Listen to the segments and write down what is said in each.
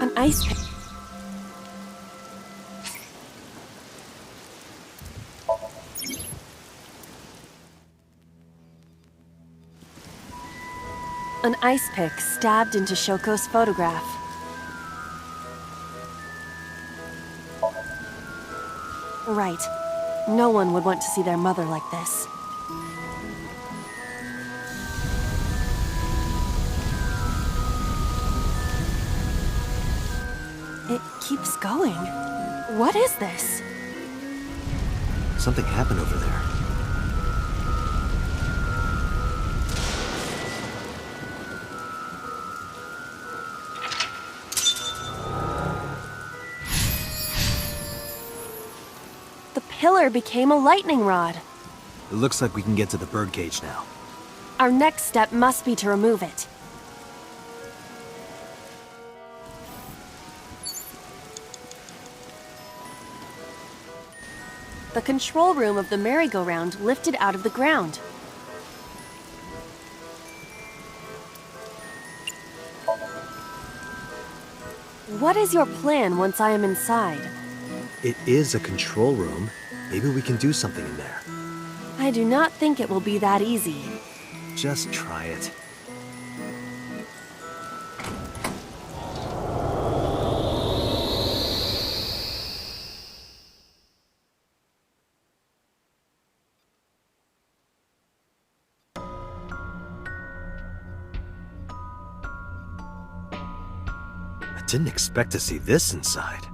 An ice pick. An ice pick stabbed into Shoko's photograph. Right. No one would want to see their mother like this. It keeps going. What is this? Something happened over there. The pillar became a lightning rod. It looks like we can get to the birdcage now. Our next step must be to remove it. The control room of the merry-go-round lifted out of the ground. What is your plan once I am inside? It is a control room. Maybe we can do something in there. I do not think it will be that easy. Just try it. I didn't expect to see this inside.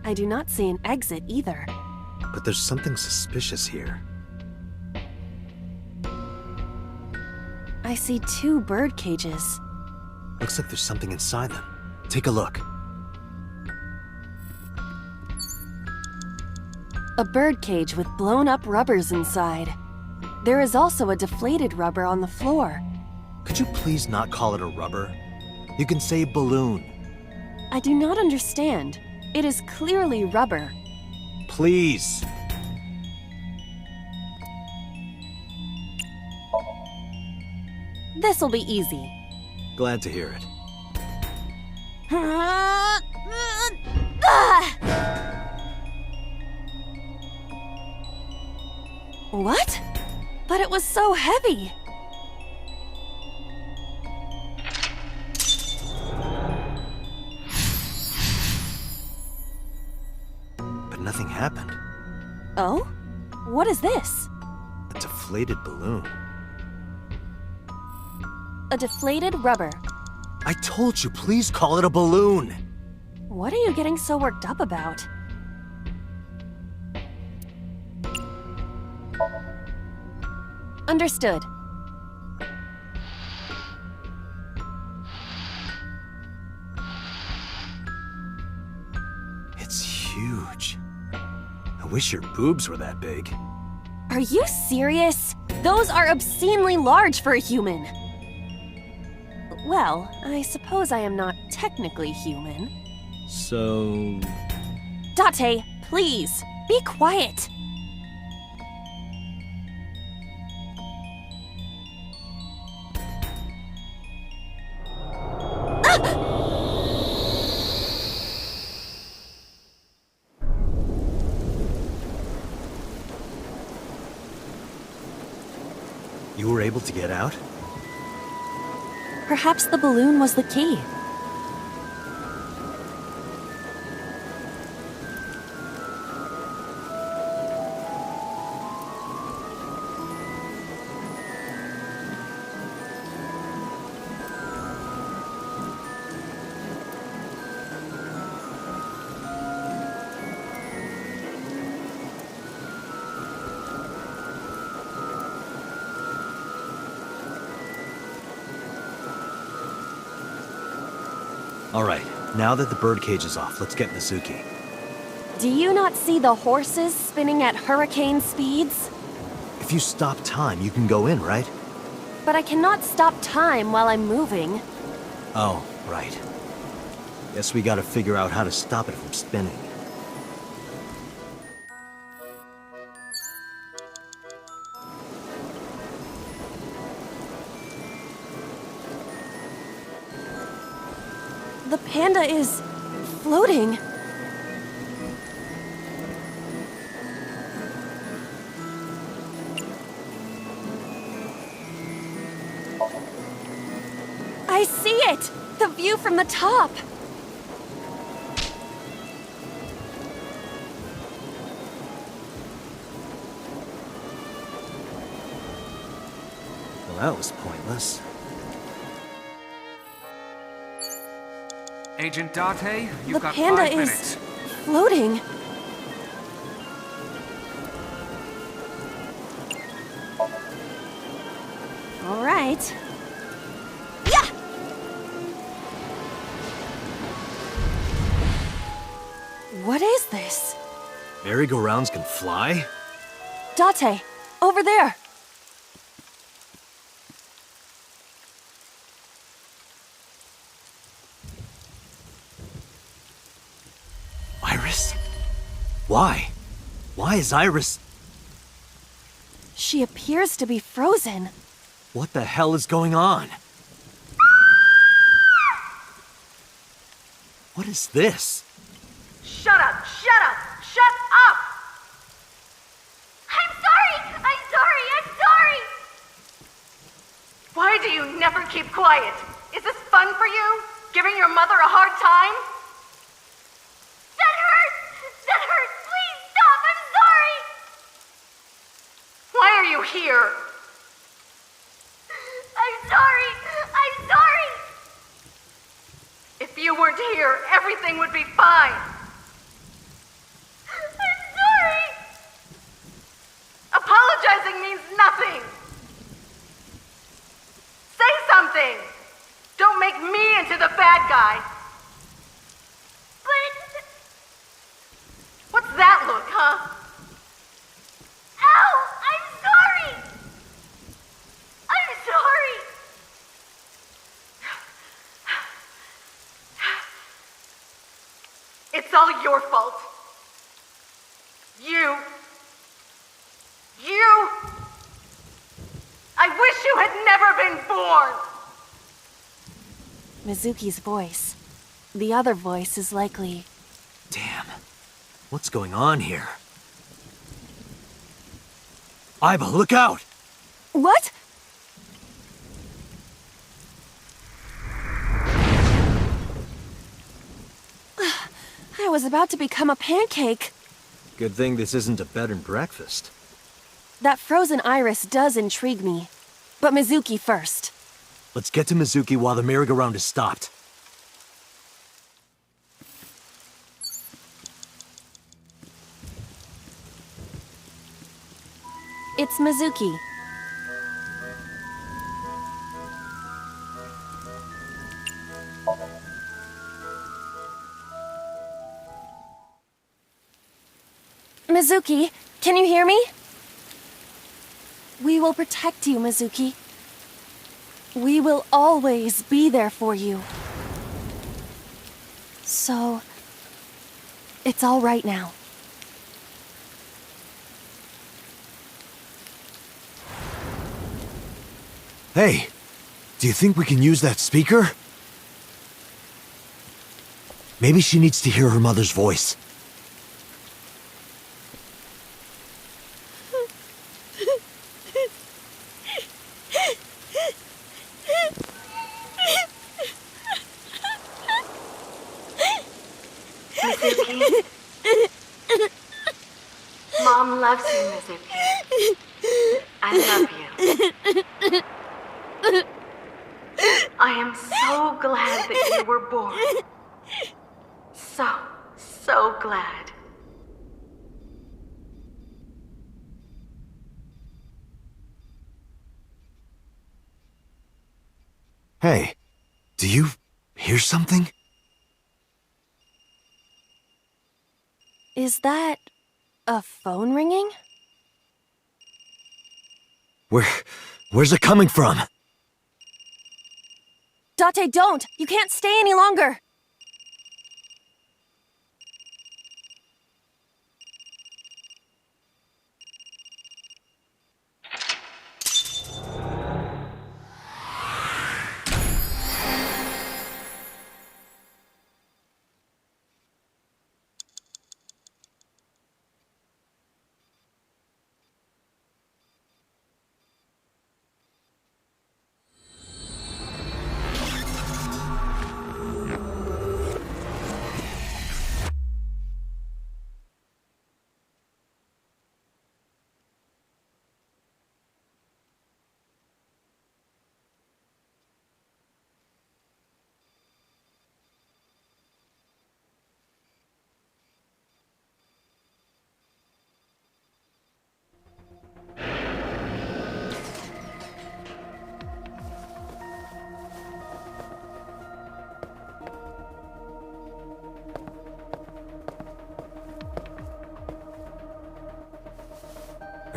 I do not see an exit either. But there's something suspicious here. I see 2 bird cages. Looks like there's something inside them. Take a look. A bird cage with blown-up rubbers inside. There is also a deflated rubber on the floor. Could you please not call it a rubber? You can say balloon. I do not understand. It is clearly rubber. Please. This'll be easy. Glad to hear it. What? But it was so heavy. But nothing happened. Oh? What is this? A deflated balloon. A deflated rubber. I told you, please call it a balloon. What are you getting so worked up about? Understood. It's huge. I wish your boobs were that big. Are you serious? Those are obscenely large for a human. Well, I suppose I am not technically human. So... Date, please, be quiet. You were able to get out? Perhaps the balloon was the key. All right, now that the birdcage is off, let's get Mizuki. Do you not see the horses spinning at hurricane speeds? If you stop time, you can go in, right? But I cannot stop time while I'm moving. Oh, right. Guess we gotta figure out how to stop it from spinning. The panda is floating. I see it! The view from the top! Well, that was pointless. Agent Date, you've The got panda 5 is minutes. floating. All right. Yeah! What is this? Merry-go-rounds can fly? Date, over there. Iris? Why? Why is Iris... She appears to be frozen. What the hell is going on? What is this? Shut up! Shut up! Shut up! I'm sorry! I'm sorry! I'm sorry! Why do you never keep quiet? Is this fun for you? Giving your mother a hard time? That hurts! That hurts! Please stop! I'm sorry! Why are you here? I'm sorry! I'm sorry! If you weren't here, everything would be fine. I'm sorry! Apologizing means nothing! Say something! Don't make me into the bad guy! But... What's that look, huh? Ow! I'm sorry! I'm sorry! It's all your fault. You. I wish you had never been born! Mizuki's voice. The other voice is likely... Damn. What's going on here? Aiba, look out! What? I was about to become a pancake. Good thing this isn't a bed and breakfast. That frozen iris does intrigue me. But Mizuki first. Let's get to Mizuki while the merry-go-round is stopped. It's Mizuki. Mizuki, can you hear me? We will protect you, Mizuki. We will always be there for you. So... it's all right now. Hey, do you think we can use that speaker? Maybe she needs to hear her mother's voice. Mizuki. Mom loves you, Mizuki. I love you. I am so glad that you were born. So glad. Hey, do you hear something? Is that... a phone ringing? Where's it coming from? Date, don't! You can't stay any longer!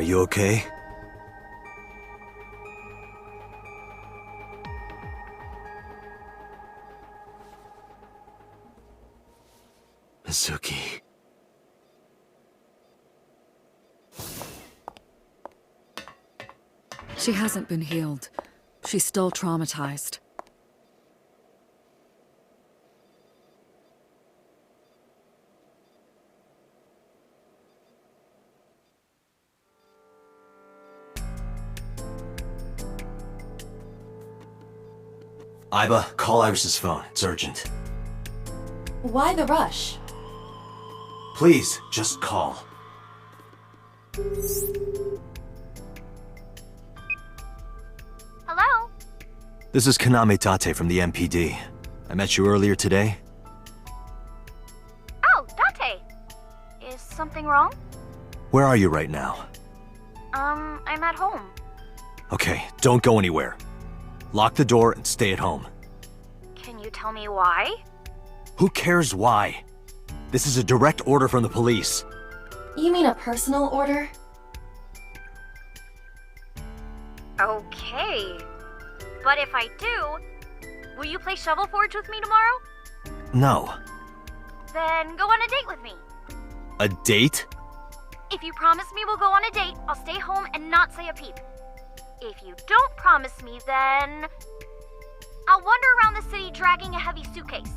you okay? Mizuki. She hasn't been healed. She's still traumatized. Iba, call Iris's phone. It's urgent. Why the rush? Please, just call. Hello? This is Kaname Tate from the MPD. I met you earlier today. Oh, Date. Is something wrong? Where are you right now? I'm at home. Okay, don't go anywhere. Lock the door and stay at home. Can you tell me why? Who cares why? This is a direct order from the police. You mean a personal order? Okay. But if I do, will you play Shovel Forge with me tomorrow? No. Then go on a date with me. A date? If you promise me we'll go on a date, I'll stay home and not say a peep. If you don't promise me, then I'll wander around the city dragging a heavy suitcase.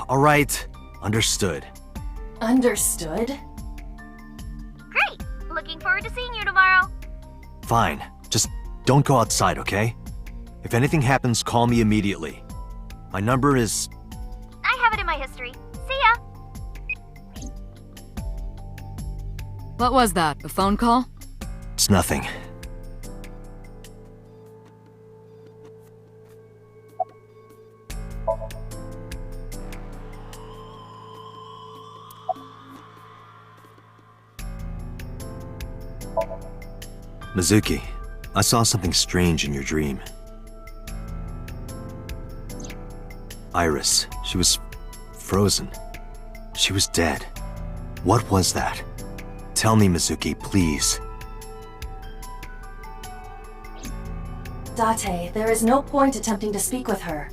Alright, understood. Understood? Great! Looking forward to seeing you tomorrow. Fine, just don't go outside, okay? If anything happens, call me immediately. My number is... I have it in my history. See ya! What was that? A phone call? It's nothing. Mizuki, I saw something strange in your dream. Iris, she was frozen. She was dead. What was that? Tell me, Mizuki, please. Date, there is no point attempting to speak with her.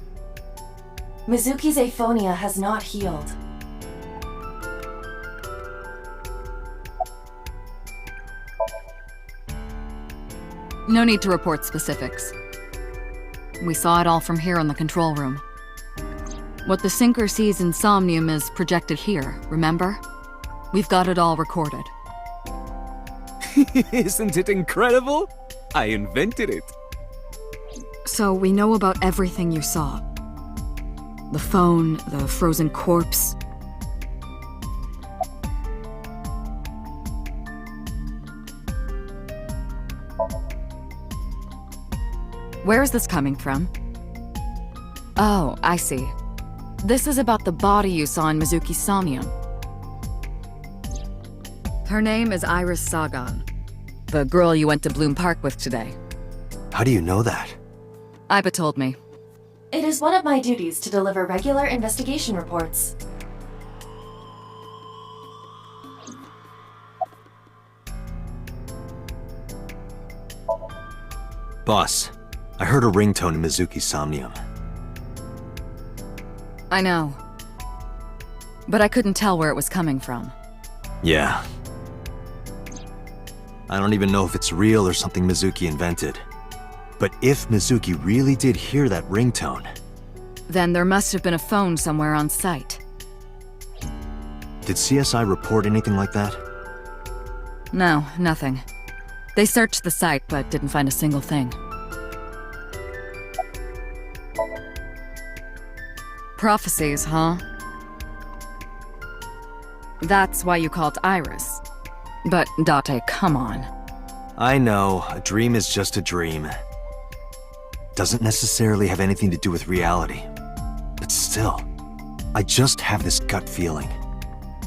Mizuki's aphonia has not healed. No need to report specifics. We saw it all from here in the control room. What the Sinker sees in Somnium is projected here, remember? We've got it all recorded. Isn't it incredible? I invented it. So we know about everything you saw. The phone, the frozen corpse. Where is this coming from? Oh, I see. This is about the body you saw in Mizuki's Somnium. Her name is Iris Sagan, the girl you went to Bloom Park with today. How do you know that? Iba told me. It is one of my duties to deliver regular investigation reports. Boss, I heard a ringtone in Mizuki's Somnium. I know. But I couldn't tell where it was coming from. Yeah. I don't even know if it's real or something Mizuki invented. But if Mizuki really did hear that ringtone... Then there must have been a phone somewhere on site. Did CSI report anything like that? No, nothing. They searched the site, but didn't find a single thing. Prophecies, huh? That's why you called Iris. But, Date, come on. I know, a dream is just a dream. Doesn't necessarily have anything to do with reality. But still, I just have this gut feeling.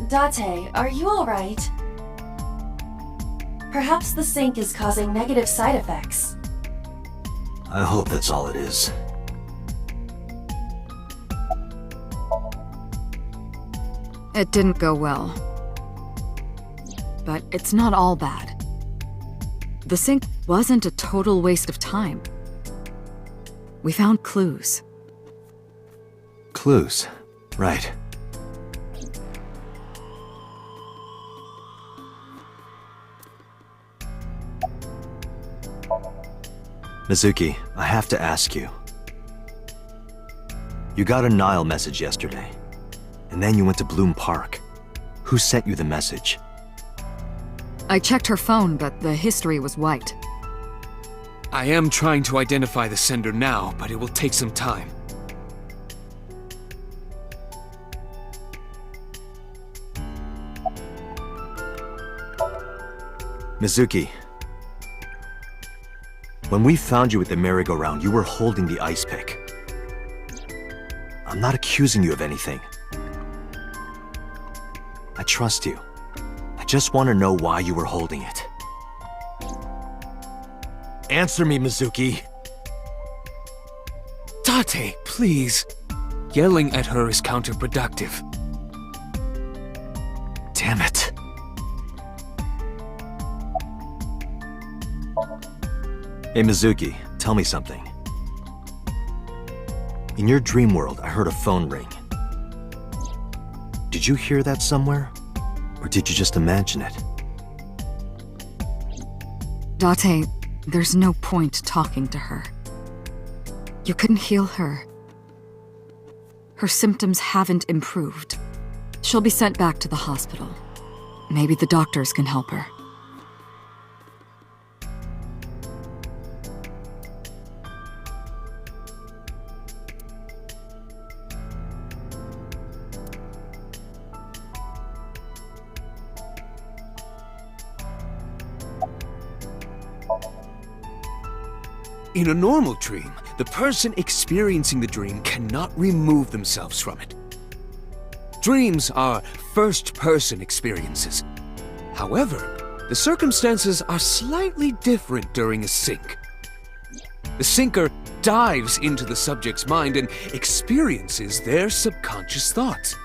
Date, are you alright? Perhaps the sink is causing negative side effects. I hope that's all it is. It didn't go well. but it's not all bad. The sink wasn't a total waste of time. We found clues. Clues. Right. Mizuki, I have to ask you. You got a Nile message yesterday, and then you went to Bloom Park. Who sent you the message? I checked her phone, but the history was white. I am trying to identify the sender now, but it will take some time. Mizuki, when we found you at the merry-go-round, you were holding the ice pick. I'm not accusing you of anything. I trust you. I just want to know why you were holding it. Answer me, Mizuki. Date, please. Yelling at her is counterproductive. Damn it. Hey, Mizuki, tell me something. In your dream world, I heard a phone ring. Did you hear that somewhere? Or did you just imagine it? Date, there's no point talking to her. You couldn't heal her. Her symptoms haven't improved. She'll be sent back to the hospital. Maybe the doctors can help her. In a normal dream, the person experiencing the dream cannot remove themselves from it. Dreams are first-person experiences. However, the circumstances are slightly different during a sync. The syncer dives into the subject's mind and experiences their subconscious thoughts.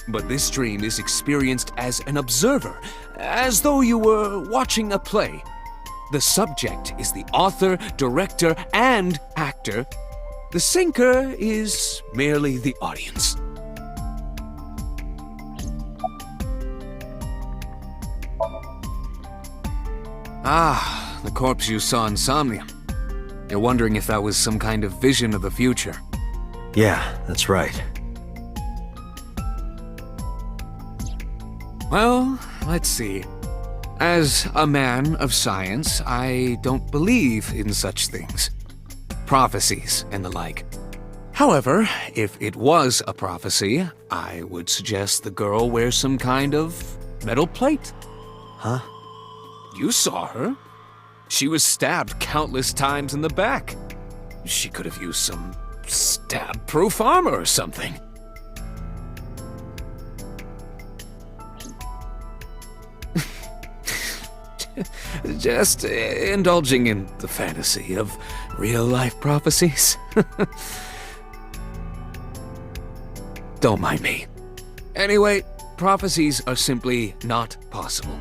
But this dream is experienced as an observer, as though you were watching a play. The subject is the author, director, and actor. The syncer is merely the audience. Ah, the corpse you saw in Somnium. You're wondering if that was some kind of vision of the future. Yeah, that's right. Well, let's see. As a man of science, I don't believe in such things. Prophecies and the like. However, if it was a prophecy, I would suggest the girl wear some kind of metal plate. Huh? You saw her. She was stabbed countless times in the back. She could have used some stab-proof armor or something. Just indulging in the fantasy of real-life prophecies. Don't mind me. Anyway, prophecies are simply not possible.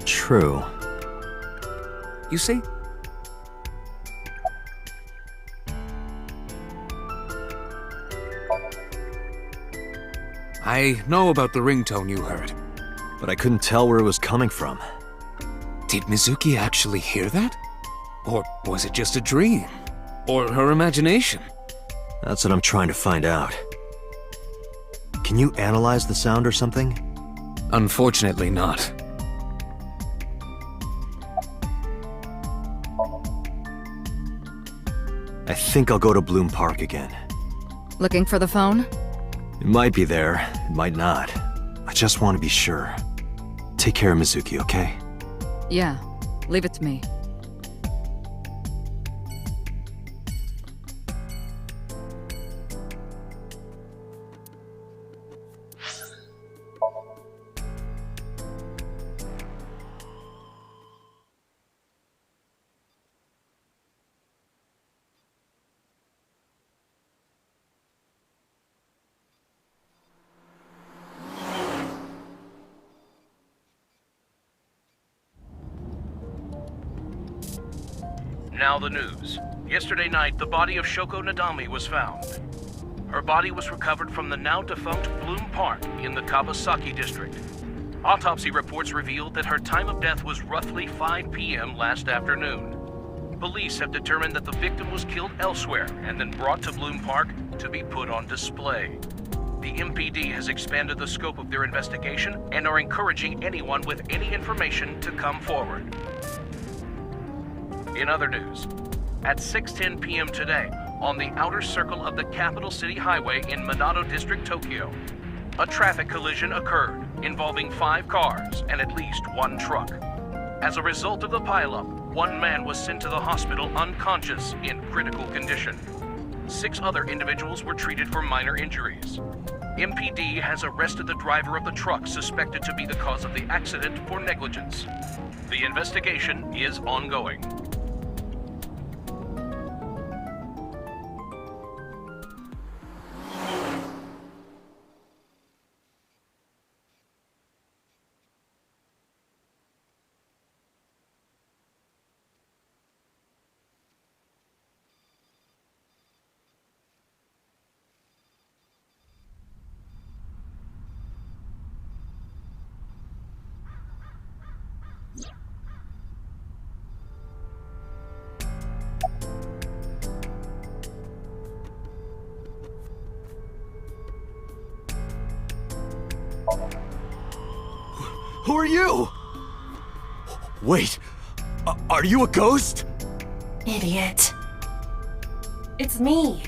True. You see? I know about the ringtone you heard. But I couldn't tell where it was coming from. Did Mizuki actually hear that? Or was it just a dream? Or her imagination? That's what I'm trying to find out. Can you analyze the sound or something? Unfortunately not. I think I'll go to Bloom Park again. Looking for the phone? It might be there, it might not. I just want to be sure. Take care of Mizuki, okay? Yeah, leave it to me. Now the news. Yesterday night, the body of Shoko Nadami was found. Her body was recovered from the now-defunct Bloom Park in the Kawasaki district. Autopsy reports revealed that her time of death was roughly 5 p.m. last afternoon. Police have determined that the victim was killed elsewhere and then brought to Bloom Park to be put on display. The MPD has expanded the scope of their investigation and are encouraging anyone with any information to come forward. In other news, at 6:10 p.m. today, on the outer circle of the Capital City Highway in Minato District, Tokyo, a traffic collision occurred involving 5 cars and at least 1 truck. As a result of the pileup, 1 man was sent to the hospital unconscious in critical condition. 6 other individuals were treated for minor injuries. MPD has arrested the driver of the truck suspected to be the cause of the accident for negligence. The investigation is ongoing. Who are you? Wait, are you a ghost? Idiot. It's me.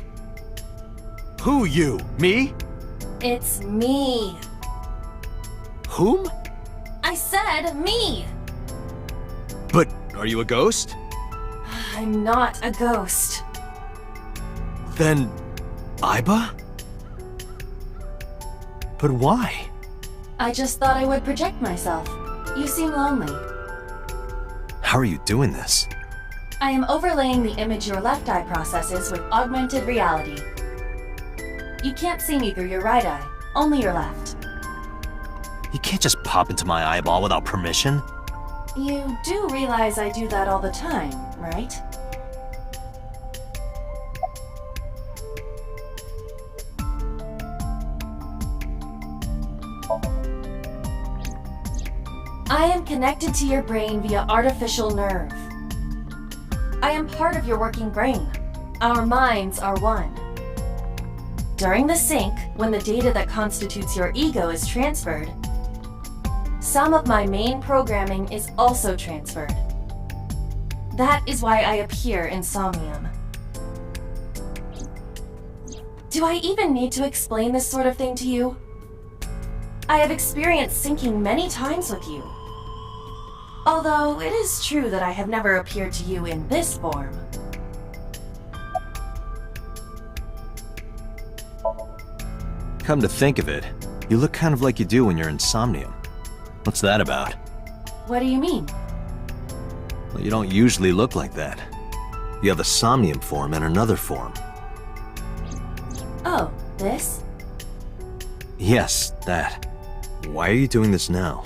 Who you? Me? It's me. Whom? I said me. But are you a ghost? I'm not a ghost. Then, Aiba? But why? I just thought I would project myself. You seem lonely. How are you doing this? I am overlaying the image your left eye processes with augmented reality. You can't see me through your right eye, only your left. You can't just pop into my eyeball without permission. You do realize I do that all the time, right? I am connected to your brain via artificial nerve. I am part of your working brain. Our minds are one. During the sync, when the data that constitutes your ego is transferred, some of my main programming is also transferred. That is why I appear in Somnium. Do I even need to explain this sort of thing to you? I have experienced syncing many times with you. Although it is true that I have never appeared to you in this form. Come to think of it, you look kind of like you do when you're in Somnium. What's that about? What do you mean? Well, you don't usually look like that. You have a Somnium form and another form. Oh, this? Yes, that. Why are you doing this now?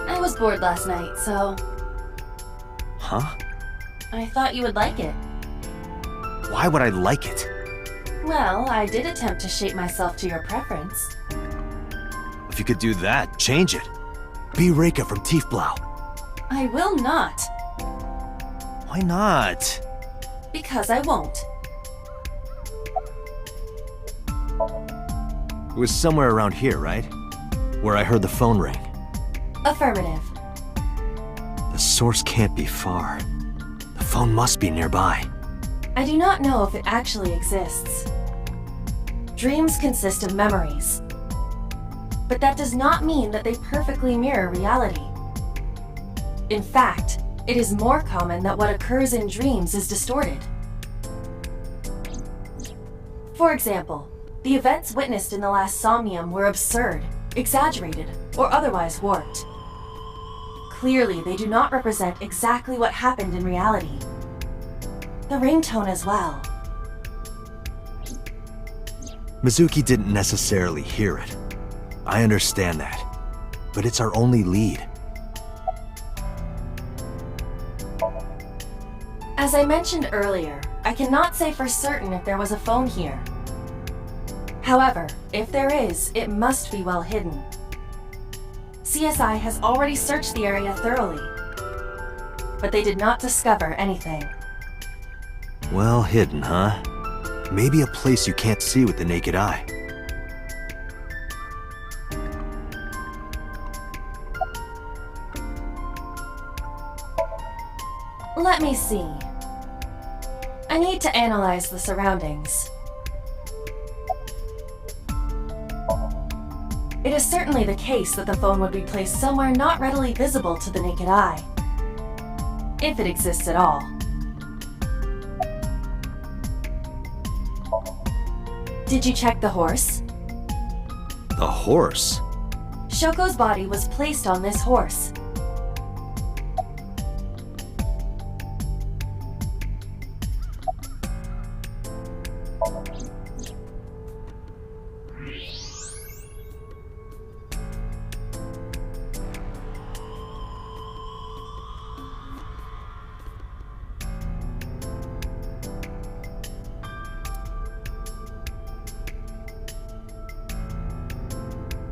I was bored last night, so Huh? I thought you would like it. Why would I like it? Well, I did attempt to shape myself to your preference. If you could do that, change it. Be Reika from Tiefblau. I will not, Why not? because I won't. It was somewhere around here, right? Where I heard the phone ring. Affirmative. The source can't be far. The phone must be nearby. I do not know if it actually exists. Dreams consist of memories. But that does not mean that they perfectly mirror reality. In fact, it is more common that what occurs in dreams is distorted. For example, the events witnessed in the last Somnium were absurd, exaggerated, or otherwise warped. Clearly, they do not represent exactly what happened in reality. The ringtone as well. Mizuki didn't necessarily hear it. I understand that. But it's our only lead. As I mentioned earlier, I cannot say for certain if there was a phone here. However, if there is, it must be well hidden. CSI has already searched the area thoroughly, but they did not discover anything. Well hidden, huh? Maybe a place you can't see with the naked eye. Let me see. I need to analyze the surroundings. It is certainly the case that the phone would be placed somewhere not readily visible to the naked eye. If it exists at all. Did you check the horse? The horse? Shoko's body was placed on this horse.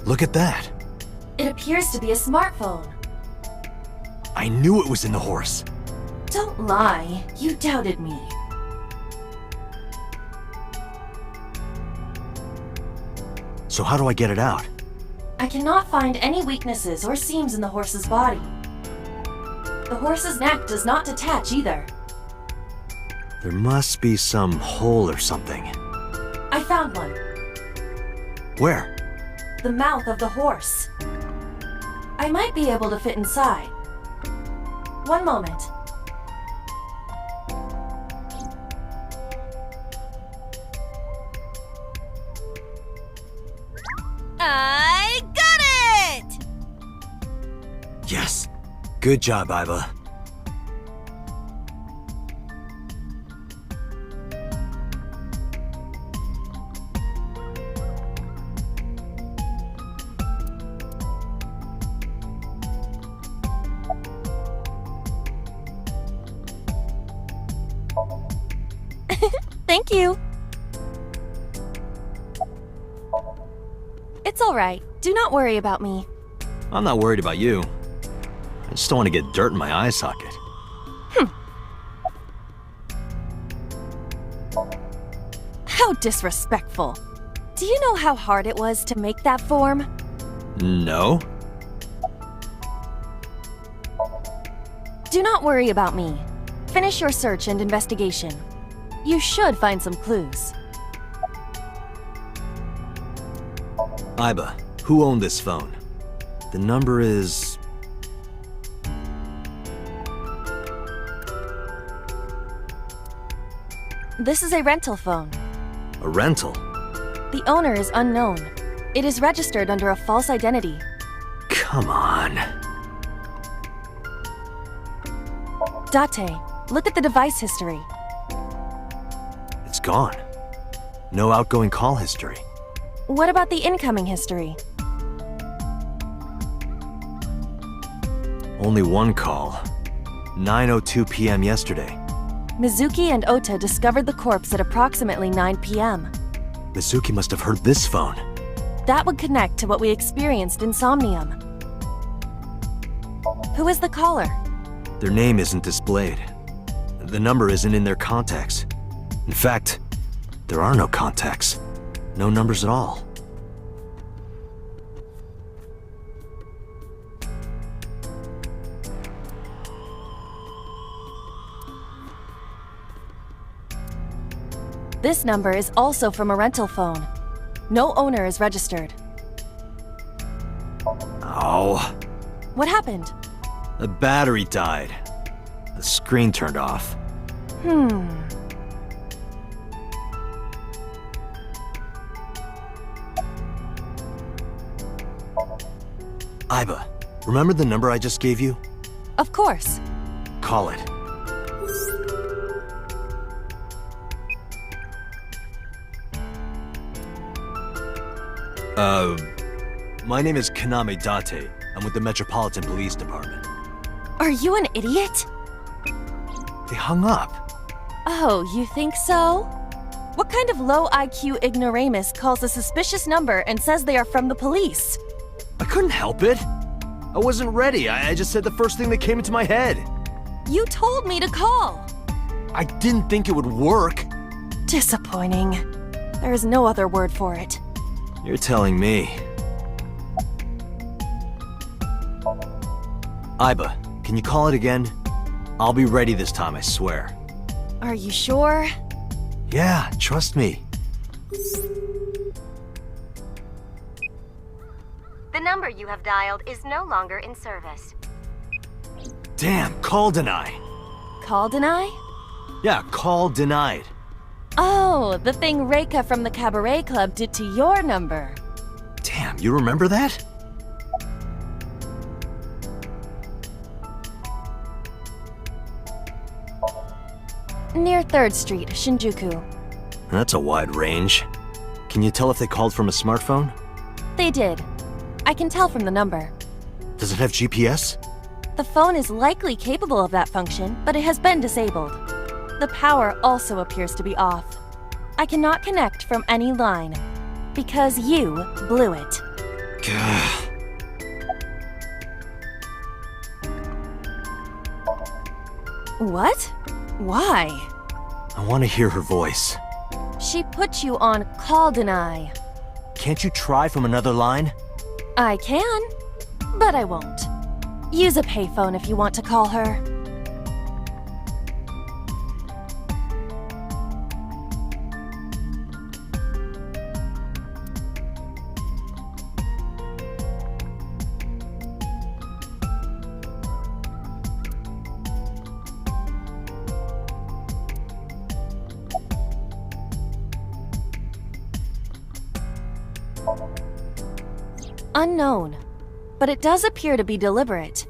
Look at that. It appears to be a smartphone. I knew it was in the horse. Don't lie, you doubted me. So how do I get it out? I cannot find any weaknesses or seams in the horse's body. The horse's neck does not detach either. There must be some hole or something. I found one. Where? The mouth of the horse. I might be able to fit inside. One moment. I got it! Yes. Good job, Iva. Thank you. It's all right. Do not worry about me. I'm not worried about you. I just don't want to get dirt in my eye socket. How disrespectful. Do you know how hard it was to make that form? No? Do not worry about me. Finish your search and investigation. You should find some clues. Iba, who owned this phone? The number is... This is a rental phone. a rental. The owner is unknown. It is registered under a false identity. Come on. Date, look at the device history. It's gone. No outgoing call history. What about the incoming history? Only one call. 9:02 p.m. yesterday. Mizuki and Ota discovered the corpse at approximately 9 p.m. Mizuki must have heard this phone. That would connect to what we experienced in Somnium. Who is the caller? Their name isn't displayed. The number isn't in their contacts. In fact, there are no contacts. No numbers at all. This number is also from a rental phone. No owner is registered. Oh, What happened? the battery died. The screen turned off. Iba, remember the number I just gave you? Of course. Call it. My name is Kaname Date. I'm with the Metropolitan Police Department. Are you an idiot? They hung up. Oh, you think so? What kind of low IQ ignoramus calls a suspicious number and says they are from the police? I couldn't help it. I wasn't ready. I just said the first thing that came into my head. You told me to call. I didn't think it would work. Disappointing. There is no other word for it. You're telling me. Iba, can you call it again? I'll be ready this time, I swear. Are you sure? Yeah, trust me. The number you have dialed is no longer in service. Damn, call deny. Call deny? Yeah, call denied. Oh, the thing Reika from the Cabaret Club did to your number. Damn, you remember that? Near 3rd Street, Shinjuku. That's a wide range. Can you tell if they called from a smartphone? They did. I can tell from the number. Does it have GPS? The phone is likely capable of that function, but it has been disabled. The power also appears to be off. I cannot connect from any line. Because you blew it. Gah. What? Why? I want to hear her voice. She put you on call deny. Can't you try from another line? I can, but I won't. Use a payphone if you want to call her. Unknown, but it does appear to be deliberate.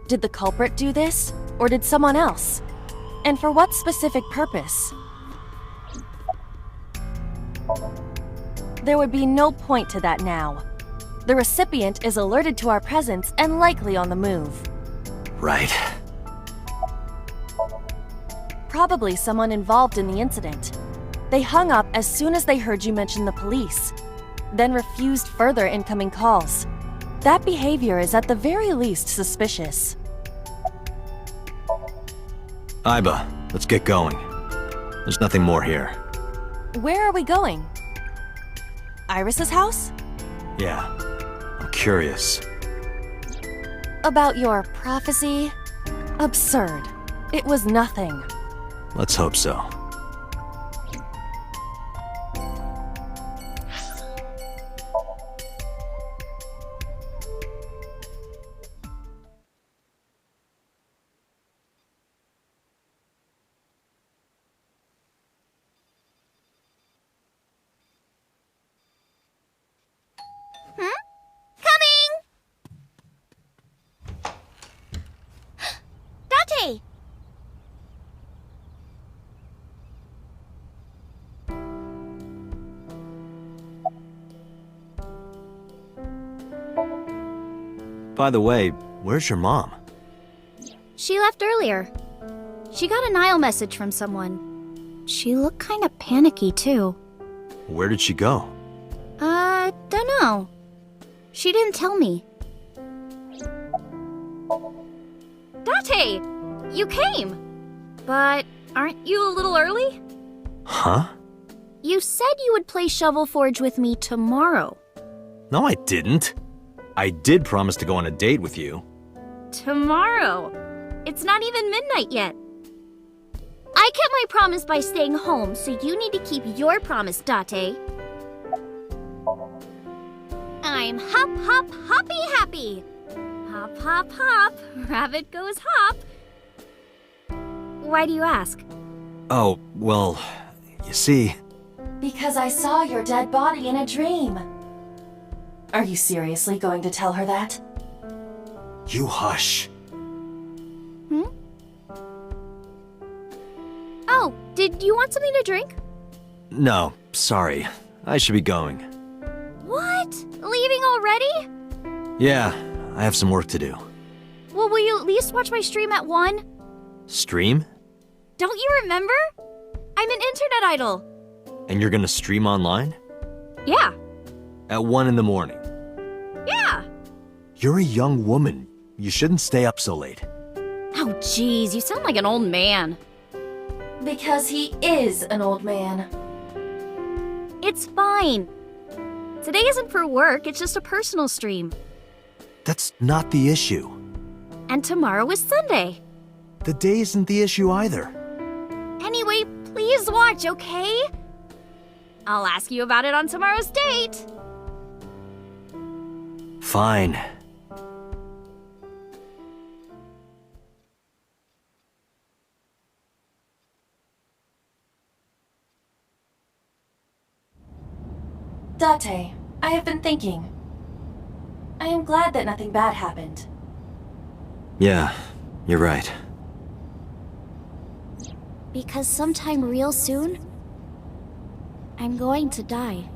Did the culprit do this, or did someone else? And for what specific purpose? There would be no point to that now. The recipient is alerted to our presence and likely on the move. Right. Probably someone involved in the incident. They hung up as soon as they heard you mention the police, then refused further incoming calls. That behavior is at the very least suspicious. Iba, let's get going. There's nothing more here. Where are we going? Iris's house? Yeah, I'm curious. About your prophecy? Absurd. It was nothing. Let's hope so. Date! By the way, where's your mom? She left earlier. She got a Nile message from someone. She looked kinda panicky, too. Where did she go? Dunno. She didn't tell me. Date! You came! But aren't you a little early? Huh? You said you would play Shovel Forge with me tomorrow. No, I didn't. I did promise to go on a date with you. Tomorrow? It's not even midnight yet. I kept my promise by staying home, so you need to keep your promise, Date. I'm hop, hop, hoppy happy. Hop, hop, hop, rabbit goes hop. Why do you ask? Oh, well, you see... Because I saw your dead body in a dream. Are you seriously going to tell her that? You hush. Oh, did you want something to drink? No, sorry. I should be going. What? Leaving already? Yeah, I have some work to do. Well, will you at least watch my stream at 1? Stream? Don't you remember? I'm an internet idol. And you're gonna stream online? Yeah. At 1 in the morning? Yeah. You're a young woman. You shouldn't stay up so late. Oh, jeez, you sound like an old man. Because he is an old man. It's fine. Today isn't for work, it's just a personal stream. That's not the issue. And tomorrow is Sunday. The day isn't the issue either. Anyway, please watch, okay? I'll ask you about it on tomorrow's date. Fine. Date, I have been thinking. I am glad that nothing bad happened. Yeah, you're right. Because sometime real soon, I'm going to die.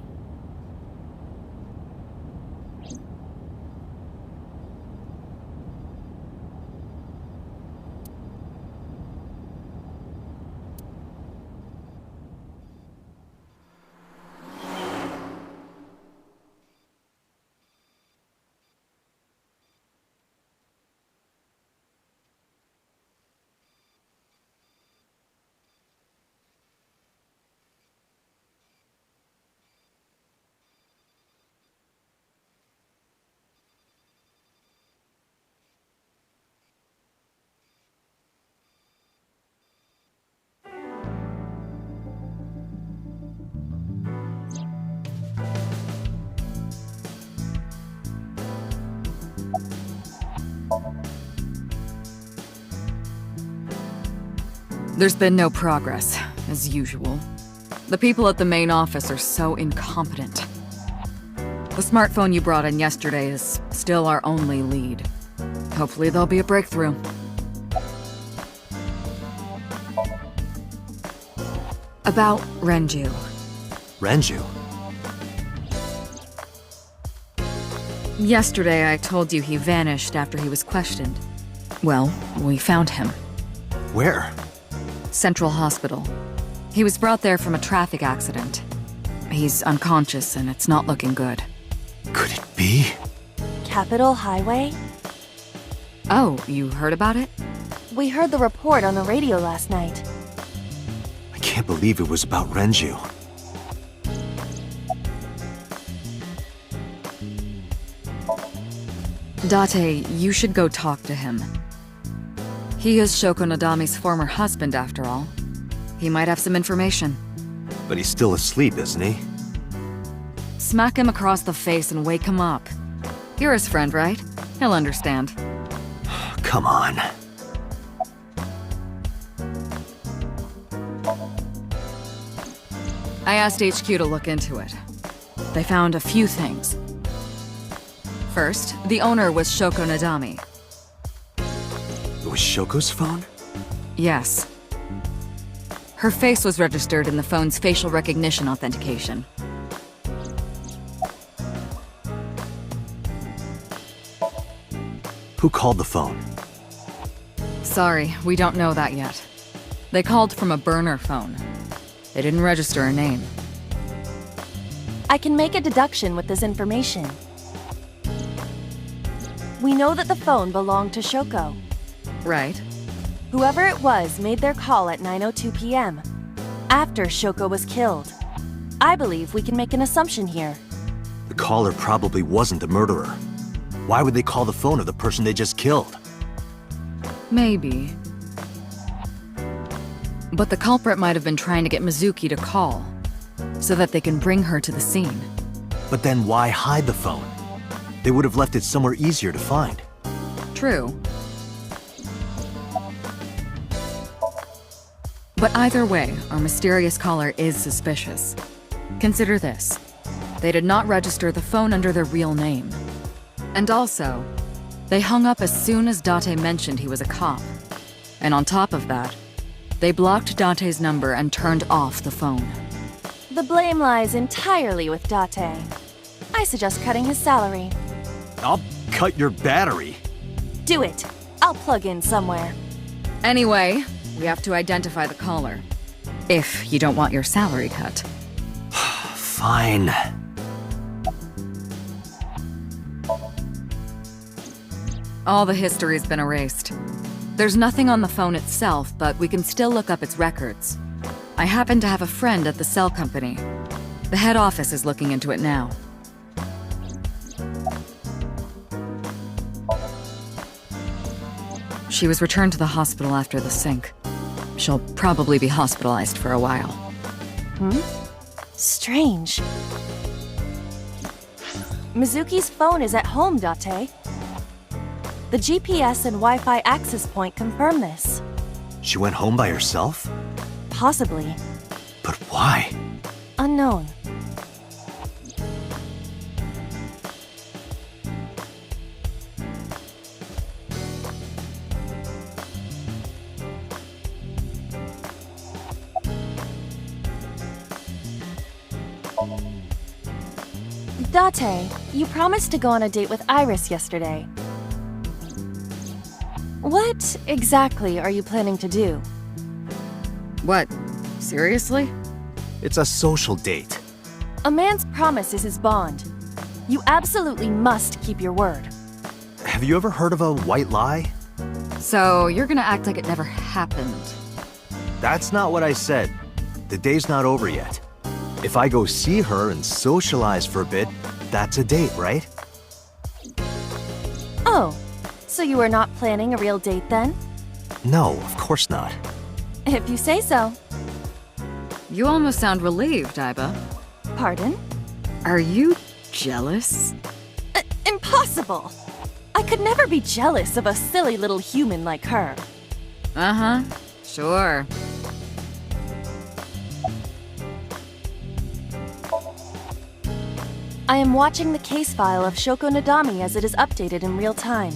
There's been no progress, as usual. The people at the main office are so incompetent. The smartphone you brought in yesterday is still our only lead. Hopefully there'll be a breakthrough. About Renju. Renju? Yesterday I told you he vanished after he was questioned. Well, we found him. Where? Central Hospital. He was brought there from a traffic accident. He's unconscious and it's not looking good. Could it be? Capitol Highway? Oh, you heard about it? We heard the report on the radio last night. I can't believe it was about Renju. Date, you should go talk to him. He is Shoko Nadami's former husband, after all. He might have some information. But he's still asleep, isn't he? Smack him across the face and wake him up. You're his friend, right? He'll understand. Come on. I asked HQ to look into it. They found a few things. First, the owner was Shoko Nadami. It was Shoko's phone? Yes. Her face was registered in the phone's facial recognition authentication. Who called the phone? Sorry, we don't know that yet. They called from a burner phone. They didn't register a name. I can make a deduction with this information. We know that the phone belonged to Shoko. Right. Whoever it was made their call at 9:02 p.m. after Shoko was killed. I believe we can make an assumption here. The caller probably wasn't the murderer. Why would they call the phone of the person they just killed? Maybe. But the culprit might have been trying to get Mizuki to call, so that they can bring her to the scene. But then why hide the phone? They would have left it somewhere easier to find. True. But either way, our mysterious caller is suspicious. Consider this. They did not register the phone under their real name. And also, they hung up as soon as Date mentioned he was a cop. And on top of that, they blocked Date's number and turned off the phone. The blame lies entirely with Date. I suggest cutting his salary. I'll cut your battery. Do it. I'll plug in somewhere. Anyway, we have to identify the caller. If you don't want your salary cut. Fine. All the history's been erased. There's nothing on the phone itself, but we can still look up its records. I happen to have a friend at the cell company. The head office is looking into it now. She was returned to the hospital after the sync. She'll probably be hospitalized for a while. Strange. Mizuki's phone is at home, Date. The GPS and Wi-Fi access point confirm this. She went home by herself? Possibly. But why? Unknown. Date, you promised to go on a date with Iris yesterday. What exactly are you planning to do? What? Seriously? It's a social date. A man's promise is his bond. You absolutely must keep your word. Have you ever heard of a white lie? So, you're gonna act like it never happened. That's not what I said. The day's not over yet. If I go see her and socialize for a bit, that's a date, right? Oh, so you are not planning a real date then? No, of course not. If you say so. You almost sound relieved, Iba. Pardon? Are you jealous? Impossible! I could never be jealous of a silly little human like her. Uh-huh. Sure. I am watching the case file of Shoko Nadami as it is updated in real time.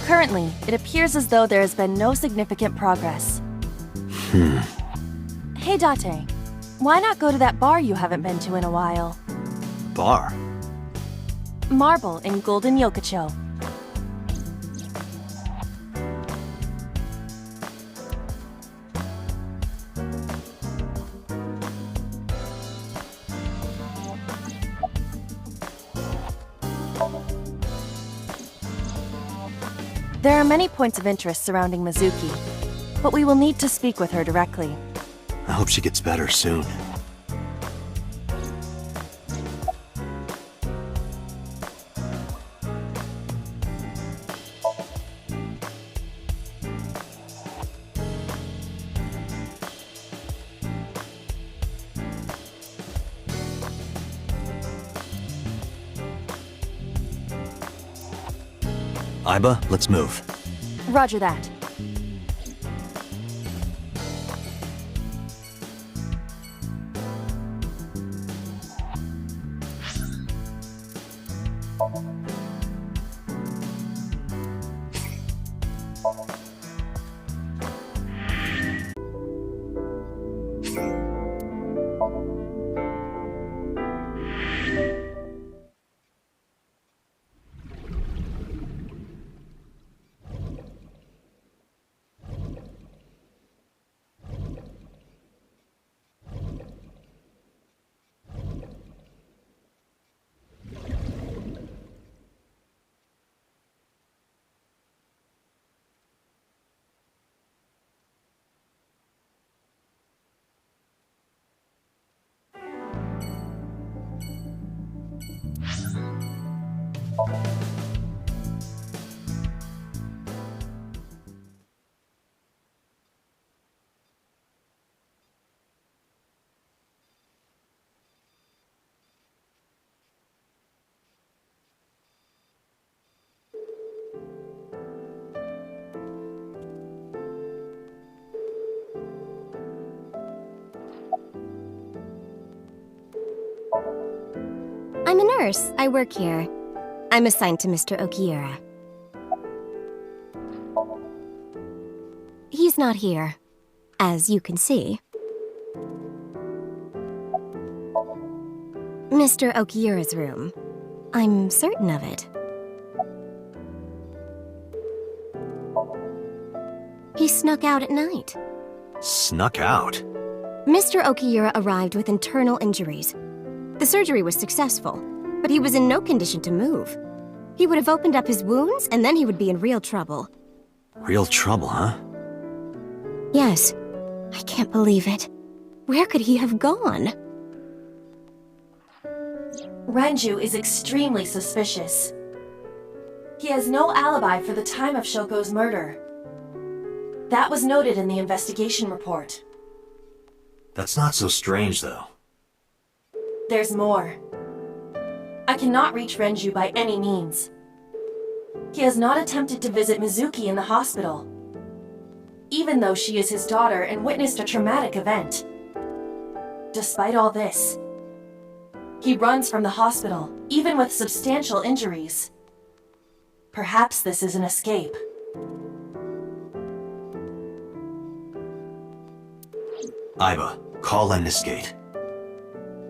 Currently, it appears as though there has been no significant progress. Hey Date, why not go to that bar you haven't been to in a while? Bar? Marble in Golden Yokocho. There are many points of interest surrounding Mizuki, but we will need to speak with her directly. I hope she gets better soon. Iba, let's move. Roger that. I'm a nurse. I work here. I'm assigned to Mr. Okiura. He's not here, as you can see. Mr. Okiura's room. I'm certain of it. He snuck out at night. Snuck out? Mr. Okiura arrived with internal injuries. The surgery was successful, but he was in no condition to move. He would have opened up his wounds, and then he would be in real trouble. Real trouble, huh? Yes. I can't believe it. Where could he have gone? Renju is extremely suspicious. He has no alibi for the time of Shoko's murder. That was noted in the investigation report. That's not so strange, though. There's more. I cannot reach Renju by any means. He has not attempted to visit Mizuki in the hospital, even though she is his daughter and witnessed a traumatic event. Despite all this, he runs from the hospital, even with substantial injuries. Perhaps this is an escape. Aiba, call Lemniscate.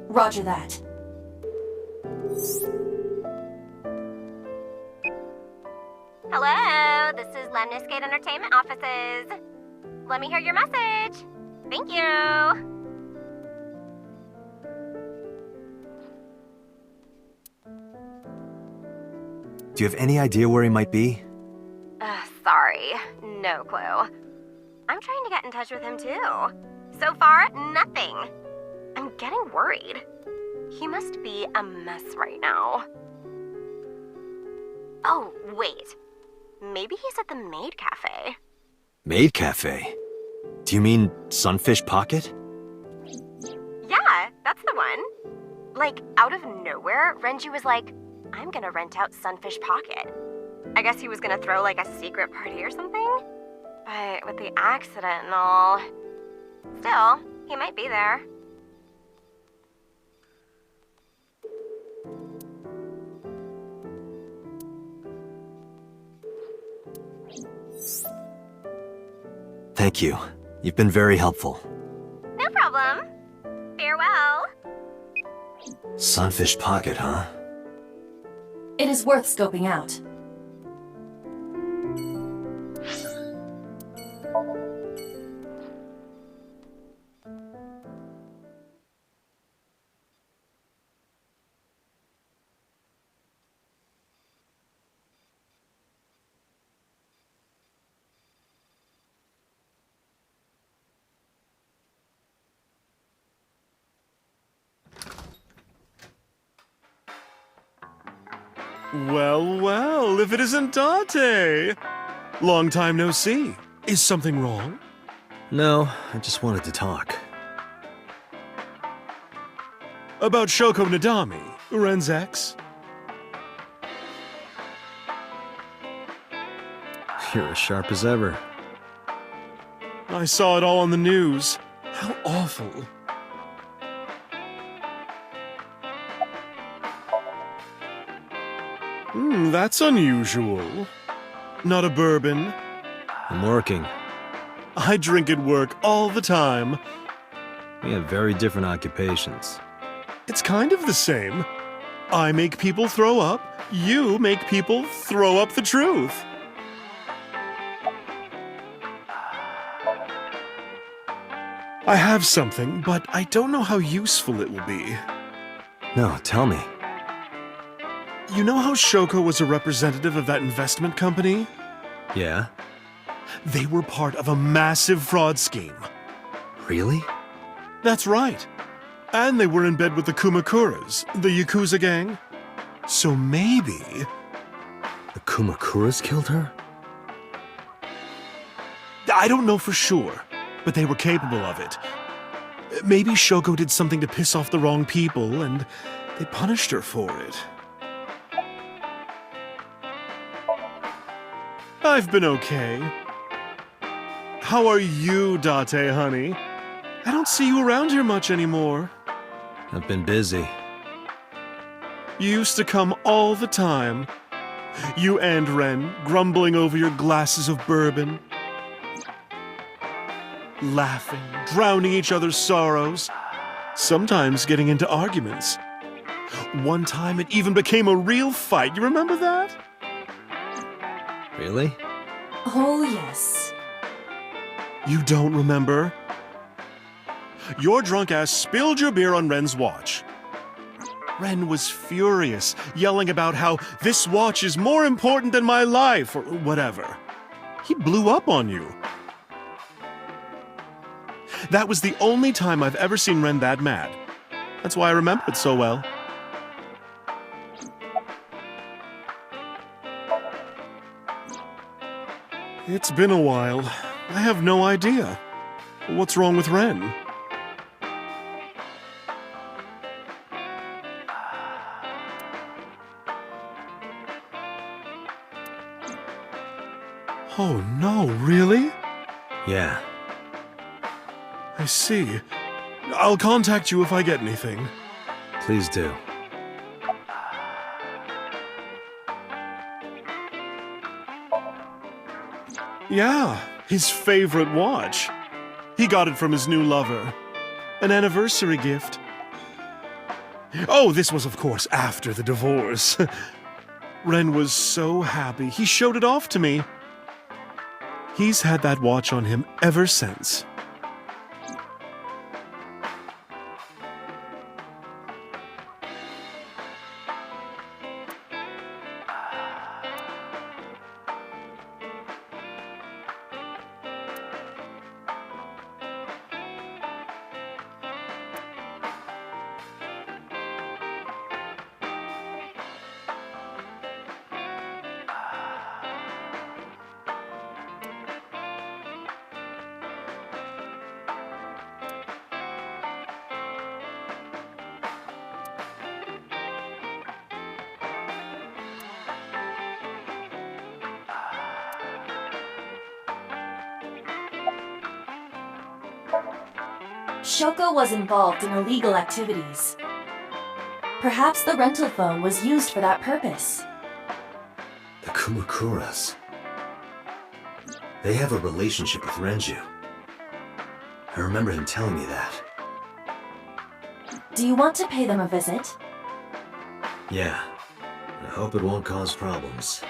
Roger that. Hello, this is Lemniscate Entertainment Offices. Let me hear your message. Thank you. Do you have any idea where he might be? Sorry, no clue. I'm trying to get in touch with him too. So far, nothing. I'm getting worried. He must be a mess right now. Oh, wait. Maybe he's at the Maid Cafe. Maid Cafe? Do you mean Sunfish Pocket? Yeah, that's the one. Like, out of nowhere, Renju was like, I'm gonna rent out Sunfish Pocket. I guess he was gonna throw like a secret party or something? But with the accident and all... Still, he might be there. Thank you. You've been very helpful. No problem. Farewell. Sunfish Pocket, huh? It is worth scoping out. Well, well, if it isn't Date! Long time no see. Is something wrong? No, I just wanted to talk. About Shoko Nadami, Ren's ex? You're as sharp as ever. I saw it all on the news. How awful. That's unusual. Not a bourbon. I'm working. I drink at work all the time. We have very different occupations. It's kind of the same. I make people throw up, you make people throw up the truth. I have something, but I don't know how useful it will be. No, tell me. You know how Shoko was a representative of that investment company? Yeah? They were part of a massive fraud scheme. Really? That's right. And they were in bed with the Kumakuras, the Yakuza gang. So maybe... The Kumakuras killed her? I don't know for sure, but they were capable of it. Maybe Shoko did something to piss off the wrong people, and they punished her for it. I've been okay. How are you, Date, honey? I don't see you around here much anymore. I've been busy. You used to come all the time. You and Ren, grumbling over your glasses of bourbon. Laughing, drowning each other's sorrows. Sometimes getting into arguments. One time it even became a real fight, you remember that? Really? Oh, yes. You don't remember? Your drunk ass spilled your beer on Ren's watch. Ren was furious, yelling about how this watch is more important than my life, or whatever. He blew up on you. That was the only time I've ever seen Ren that mad. That's why I remember it so well. It's been a while. I have no idea. What's wrong with Ren? Oh no, really? Yeah. I see. I'll contact you if I get anything. Please do. Yeah, his favorite watch. He got it from his new lover. An anniversary gift. Oh, this was, of course, after the divorce. Ren was so happy. He showed it off to me. He's had that watch on him ever since. Shoko was involved in illegal activities. Perhaps the rental phone was used for that purpose. The Kumakuras. They have a relationship with Renju. I remember him telling me that. Do you want to pay them a visit? Yeah. I hope it won't cause problems.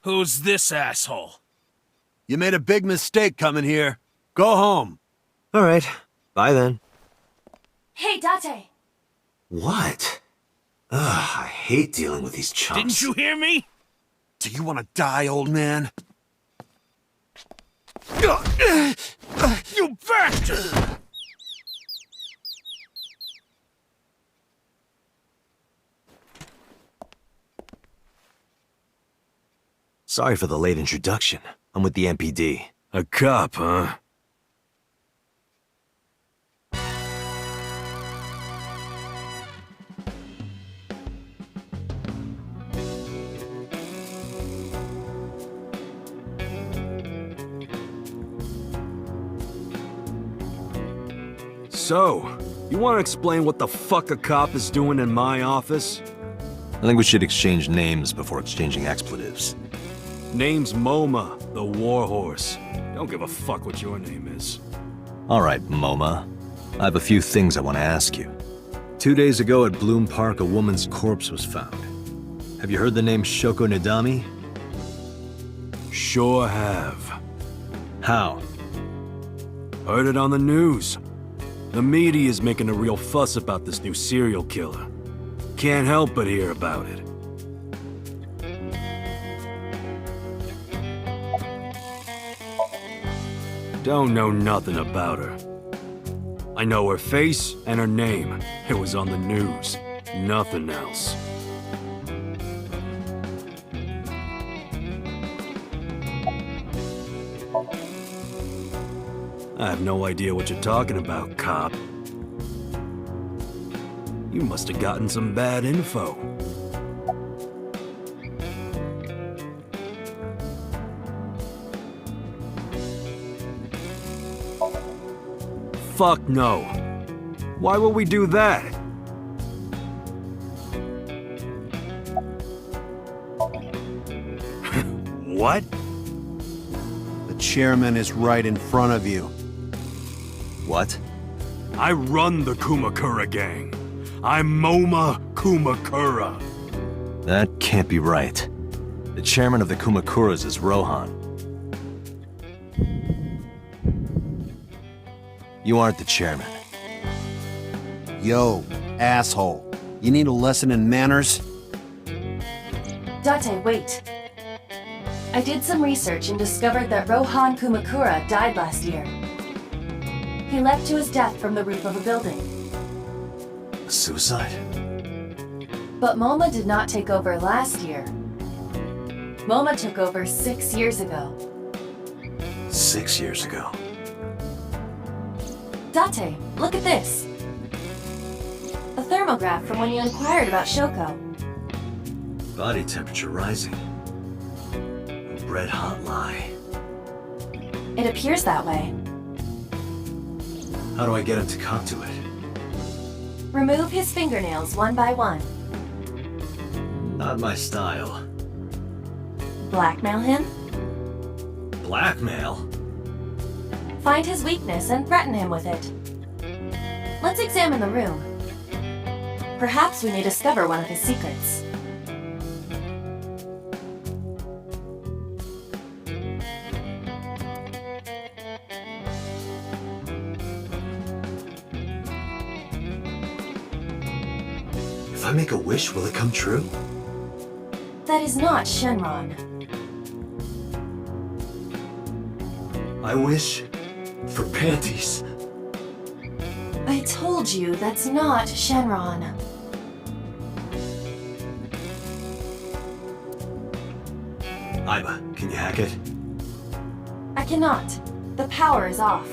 Who's this asshole? You made a big mistake coming here. Go home. All right. Bye then. Hey, Date! What? Ugh, I hate dealing with these chumps. Didn't you hear me? Do you want to die, old man? You bastard! Sorry for the late introduction. I'm with the MPD. A cop, huh? So, you want to explain what the fuck a cop is doing in my office? I think we should exchange names before exchanging expletives. Name's MoMA, the Warhorse. Don't give a fuck what your name is. All right, MoMA. I have a few things I want to ask you. 2 days ago at Bloom Park, a woman's corpse was found. Have you heard the name Shoko Nadami? Sure have. How? Heard it on the news. The media's making a real fuss about this new serial killer. Can't help but hear about it. Don't know nothing about her. I know her face and her name. It was on the news. Nothing else. I have no idea what you're talking about, cop. You must have gotten some bad info. Fuck no. Why would we do that? What? The chairman is right in front of you. What? I run the Kumakura gang. I'm Moma Kumakura. That can't be right. The chairman of the Kumakuras is Rohan. You aren't the chairman. Yo, asshole. You need a lesson in manners? Date, wait. I did some research and discovered that Rohan Kumakura died last year. He leapt to his death from the roof of a building. Suicide? But Moma did not take over last year. Moma took over 6 years ago. 6 years ago. Date, look at this. A thermograph from when you inquired about Shoko. Body temperature rising. A red-hot lie. It appears that way. How do I get him to come to it? Remove his fingernails one by one. Not my style. Blackmail him. Blackmail? Find his weakness and threaten him with it. Let's examine the room. Perhaps we may discover one of his secrets. If I make a wish, will it come true? That is not Shenron. I wish for panties. I told you that's not Shenron. Aiba, can you hack it? I cannot. The power is off.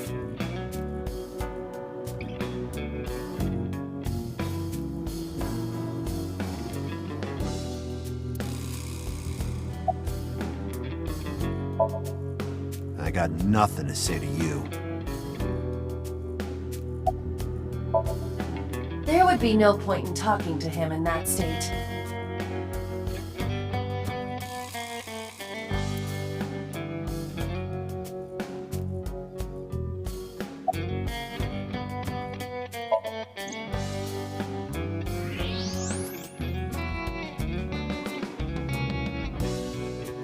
I got nothing to say to you. There would be no point in talking to him in that state.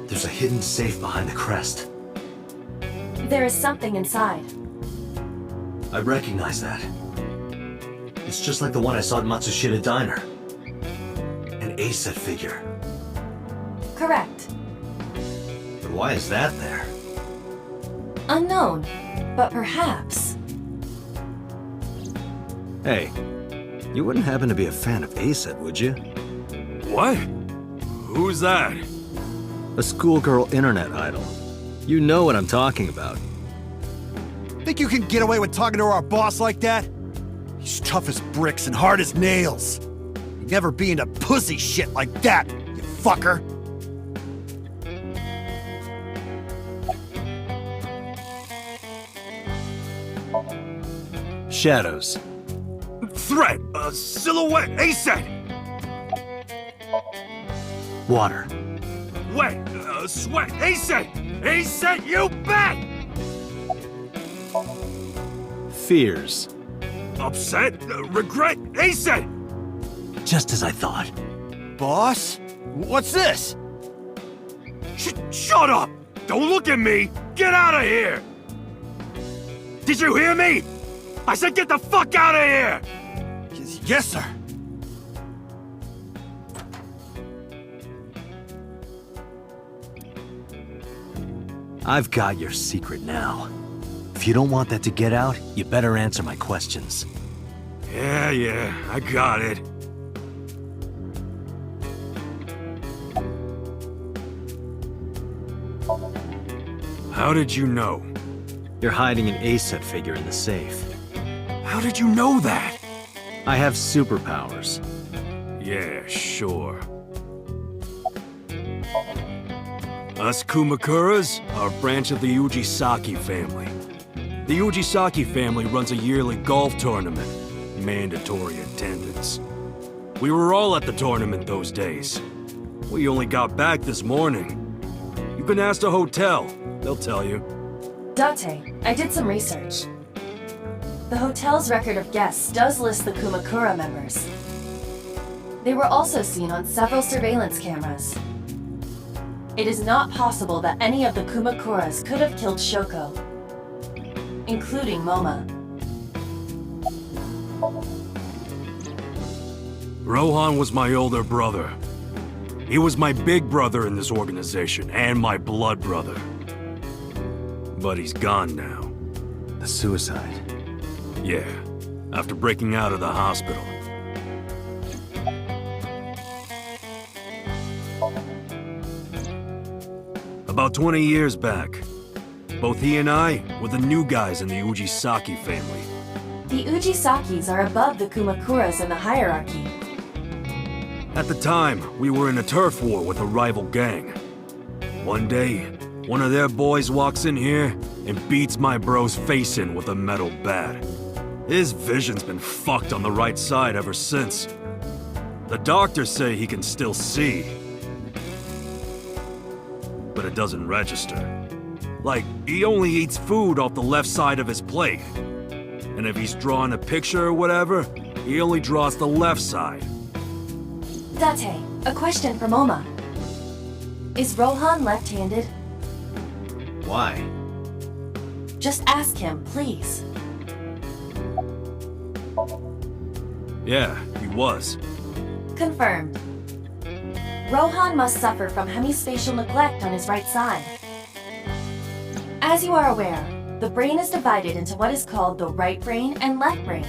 There's a hidden safe behind the crest. There is something inside. I recognize that. It's just like the one I saw at Matsushita Diner. An A-set figure. Correct. But why is that there? Unknown, but perhaps. Hey, you wouldn't happen to be a fan of A-set, would you? What? Who's that? A schoolgirl internet idol. You know what I'm talking about. Think you can get away with talking to our boss like that? He's tough as bricks and hard as nails. You'd never be into pussy shit like that, you fucker. Shadows. Threat! A silhouette! A-set! Water. Wet! Sweat! A-set! A-set, you bet! Fears. Upset? Regret? A-set! Just as I thought. Boss? What's this? Shut up! Don't look at me! Get out of here! Did you hear me? I said get the fuck out of here! Yes, sir. I've got your secret now. If you don't want that to get out, you better answer my questions. Yeah, I got it. How did you know? You're hiding an A-set figure in the safe. How did you know that? I have superpowers. Yeah, sure. Us Kumakuras are a branch of the Ujisaki family. The Ujisaki family runs a yearly golf tournament. Mandatory attendance. We were all at the tournament those days. We only got back this morning. You can ask the hotel. They'll tell you. Date, I did some research. The hotel's record of guests does list the Kumakura members. They were also seen on several surveillance cameras. It is not possible that any of the Kumakuras could have killed Shoko, including Moma. Rohan was my older brother. He was my big brother in this organization, and my blood brother. But he's gone now. The suicide. Yeah, after breaking out of the hospital. About 20 years back, both he and I were the new guys in the Ujisaki family. The Ujisakis are above the Kumakuras in the hierarchy. At the time, we were in a turf war with a rival gang. One day, one of their boys walks in here and beats my bro's face in with a metal bat. His vision's been fucked on the right side ever since. The doctors say he can still see, but it doesn't register. Like, he only eats food off the left side of his plate. And if he's drawing a picture or whatever, he only draws the left side. Date, a question for Moma. Is Rohan left-handed? Why? Just ask him, please. Yeah, he was. Confirmed. Rohan must suffer from hemispatial neglect on his right side. As you are aware, the brain is divided into what is called the right brain and left brain.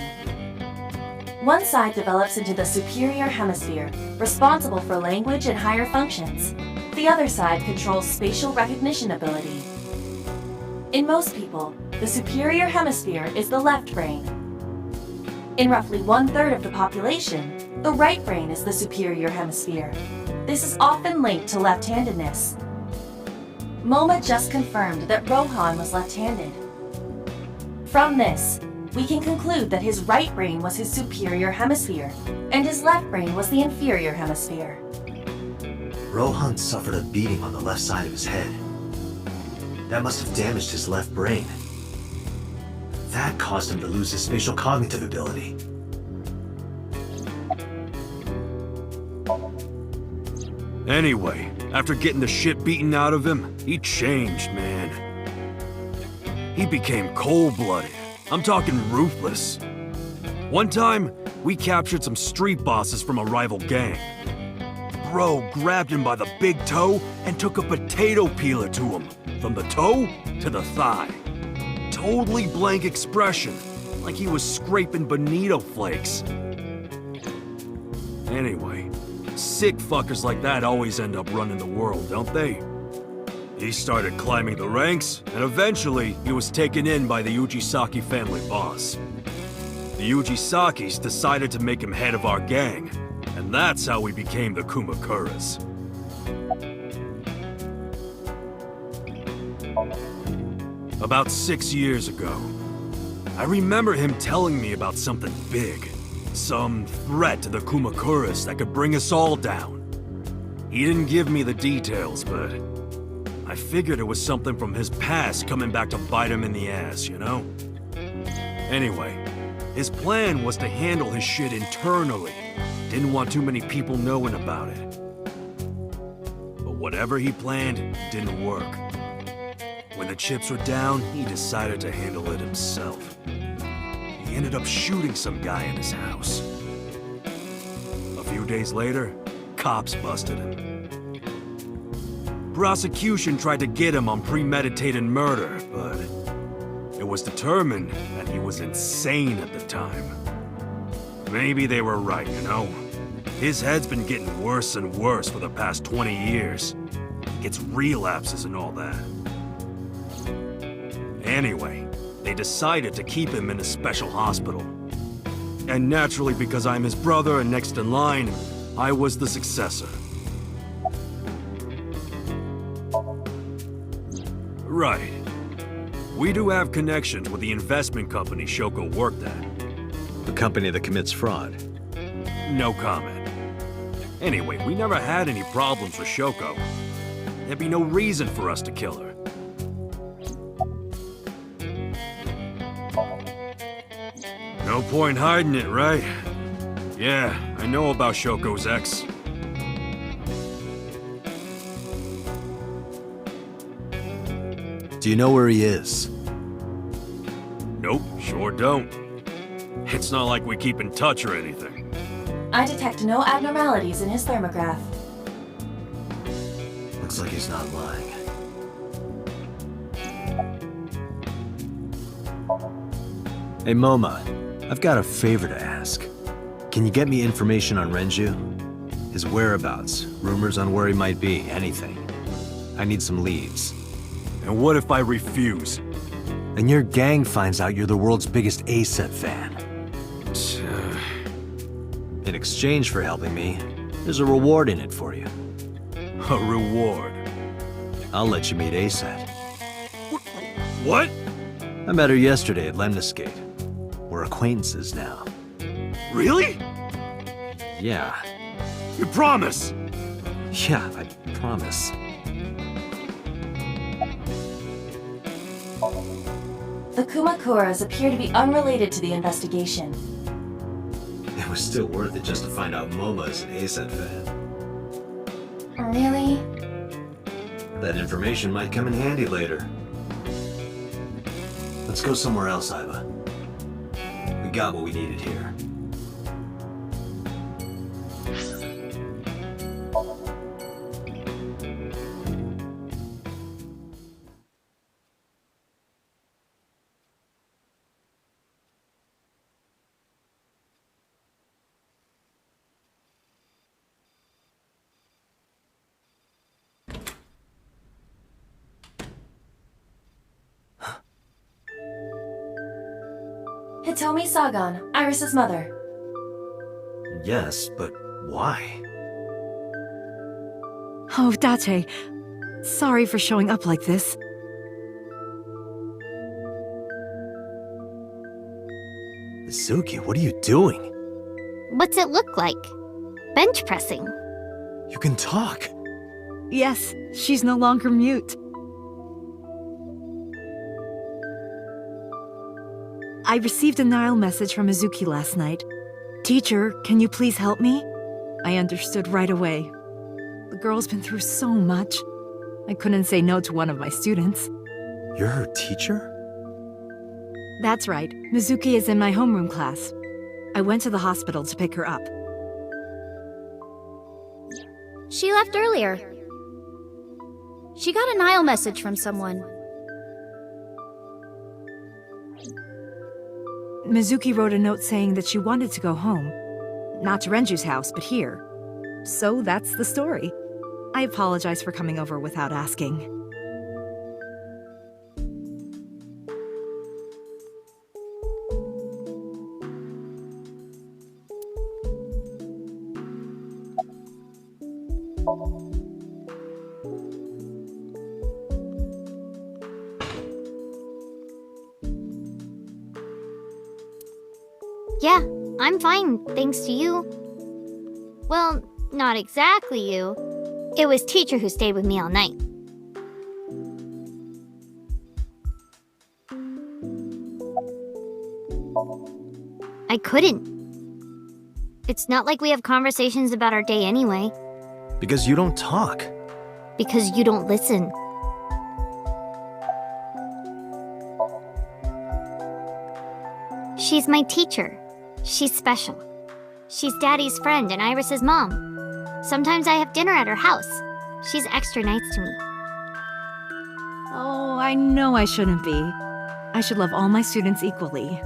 One side develops into the superior hemisphere, responsible for language and higher functions. The other side controls spatial recognition ability. In most people, the superior hemisphere is the left brain. In roughly 1/3 of the population, the right brain is the superior hemisphere. This is often linked to left-handedness. Moma just confirmed that Rohan was left-handed. From this, we can conclude that his right brain was his superior hemisphere, and his left brain was the inferior hemisphere. Rohan suffered a beating on the left side of his head. That must have damaged his left brain. That caused him to lose his spatial cognitive ability. Anyway, after getting the shit beaten out of him, he changed, man. He became cold-blooded. I'm talking ruthless. One time, we captured some street bosses from a rival gang. Bro grabbed him by the big toe and took a potato peeler to him, from the toe to the thigh. Totally blank expression, like he was scraping bonito flakes. Anyway, sick fuckers like that always end up running the world, don't they? He started climbing the ranks, and eventually he was taken in by the Ujisaki family boss. The Ujisakis decided to make him head of our gang, and that's how we became the Kumakuras. About 6 years ago, I remember him telling me about something big. Some threat to the Kumakuras that could bring us all down. He didn't give me the details, but I figured it was something from his past coming back to bite him in the ass, you know? Anyway, his plan was to handle his shit internally. Didn't want too many people knowing about it. But whatever he planned didn't work. When the chips were down, he decided to handle it himself. He ended up shooting some guy in his house. A few days later, cops busted him. Prosecution tried to get him on premeditated murder, but it was determined that he was insane at the time. Maybe they were right, you know? His head's been getting worse and worse for the past 20 years. He gets relapses and all that. Anyway, they decided to keep him in a special hospital. And naturally, because I'm his brother and next in line, I was the successor. Right. We do have connections with the investment company Shoko worked at. The company that commits fraud. No comment. Anyway, we never had any problems with Shoko. There'd be no reason for us to kill her. No point hiding it, right? Yeah, I know about Shoko's ex. Do you know where he is? Nope, sure don't. It's not like we keep in touch or anything. I detect no abnormalities in his thermograph. Looks like he's not lying. Hey, Moma, I've got a favor to ask. Can you get me information on Renju? His whereabouts, rumors on where he might be, anything. I need some leads. And what if I refuse? And your gang finds out you're the world's biggest A-set fan. In exchange for helping me, there's a reward in it for you. A reward? I'll let you meet A-set. What? I met her yesterday at Lemniscate. We're acquaintances now. Really? Yeah. You promise? Yeah, I promise. The Kumakuras appear to be unrelated to the investigation. It was still worth it just to find out Moma is an A-set fan. Really? That information might come in handy later. Let's go somewhere else, Iva. We got what we needed here. Hitomi Sagan, Iris's mother. Yes, but why? Oh, Date. Sorry for showing up like this. Mizuki, what are you doing? What's it look like? Bench pressing. You can talk. Yes, she's no longer mute. I received a Nile message from Mizuki last night. Teacher, can you please help me? I understood right away. The girl's been through so much. I couldn't say no to one of my students. You're her teacher? That's right. Mizuki is in my homeroom class. I went to the hospital to pick her up. She left earlier. She got a Nile message from someone. Mizuki wrote a note saying that she wanted to go home. Not to Renju's house, but here. So that's the story. I apologize for coming over without asking. Yeah, I'm fine, thanks to you. Well, not exactly you. It was teacher who stayed with me all night. I couldn't. It's not like we have conversations about our day anyway. Because you don't talk. Because you don't listen. She's my teacher. She's special. She's Daddy's friend and Iris's mom. Sometimes I have dinner at her house. She's extra nice to me. Oh, I know I shouldn't be. I should love all my students equally.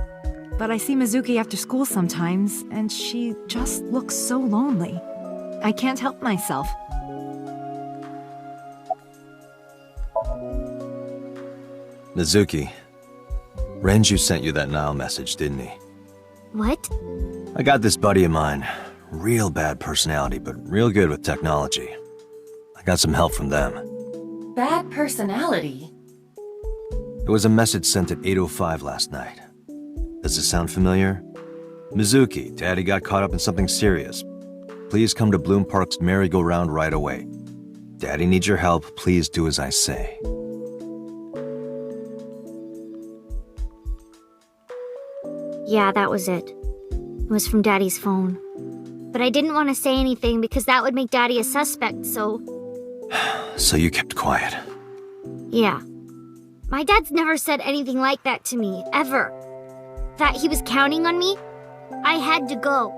But I see Mizuki after school sometimes, and she just looks so lonely. I can't help myself. Mizuki, Renju sent you that Nile message, didn't he? What? I got this buddy of mine. Real bad personality, but real good with technology. I got some help from them. Bad personality? It There was a message sent at 8:05 last night. Does this sound familiar? Mizuki, Daddy got caught up in something serious. Please come to Bloom Park's merry-go-round right away. Daddy needs your help. Please do as I say. Yeah, that was it. It was from Daddy's phone. But I didn't want to say anything because that would make Daddy a suspect, so... So you kept quiet. Yeah. My dad's never said anything like that to me, ever. That he was counting on me? I had to go.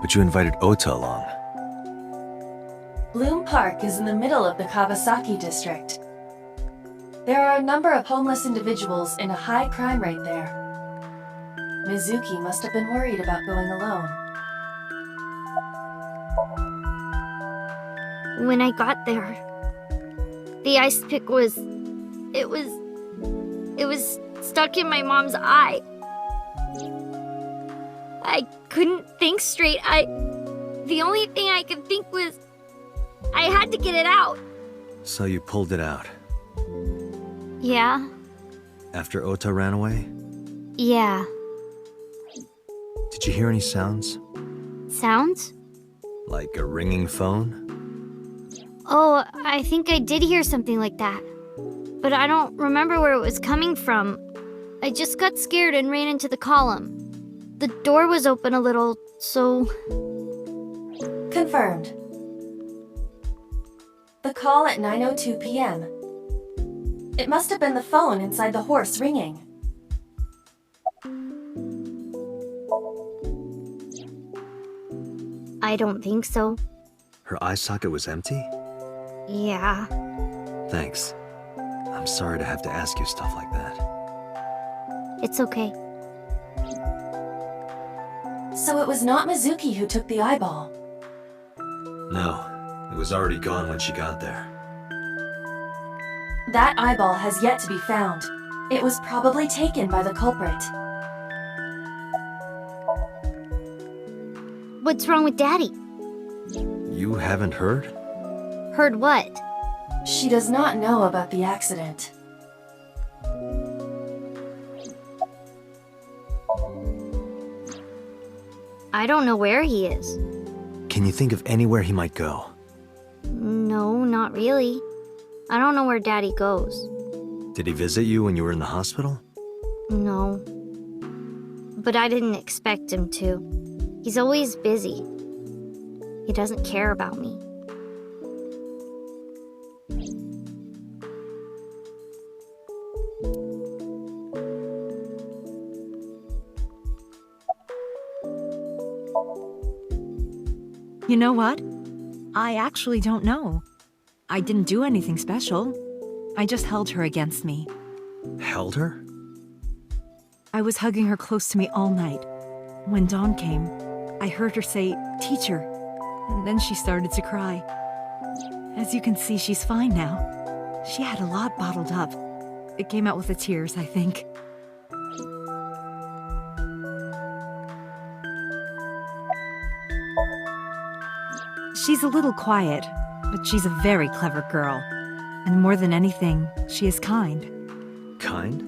But you invited Ota along. Bloom Park is in the middle of the Kawasaki district. There are a number of homeless individuals in a high crime rate there. Mizuki must have been worried about going alone. When I got there, the ice pick was... It was stuck in my mom's eye. I couldn't think straight. The only thing I could think was... I had to get it out. So you pulled it out. Yeah. After Ota ran away? Yeah. Did you hear any sounds? Sounds? Like a ringing phone? Oh, I think I did hear something like that. But I don't remember where it was coming from. I just got scared and ran into the column. The door was open a little, so... Confirmed. The call at 9:02 p.m. It must have been the phone inside the horse ringing. I don't think so. Her eye socket was empty? Yeah. Thanks. I'm sorry to have to ask you stuff like that. It's okay. So it was not Mizuki who took the eyeball. No, it was already gone when she got there. That eyeball has yet to be found. It was probably taken by the culprit. What's wrong with Daddy? You haven't heard? Heard what? She does not know about the accident. I don't know where he is. Can you think of anywhere he might go? No, not really. I don't know where Daddy goes. Did he visit you when you were in the hospital? No. But I didn't expect him to. He's always busy. He doesn't care about me. You know what? I actually don't know. I didn't do anything special. I just held her against me. Held her? I was hugging her close to me all night. When dawn came, I heard her say, "Teacher," and then she started to cry. As you can see, she's fine now. She had a lot bottled up. It came out with the tears, I think. She's a little quiet, but she's a very clever girl. And more than anything, she is kind. Kind?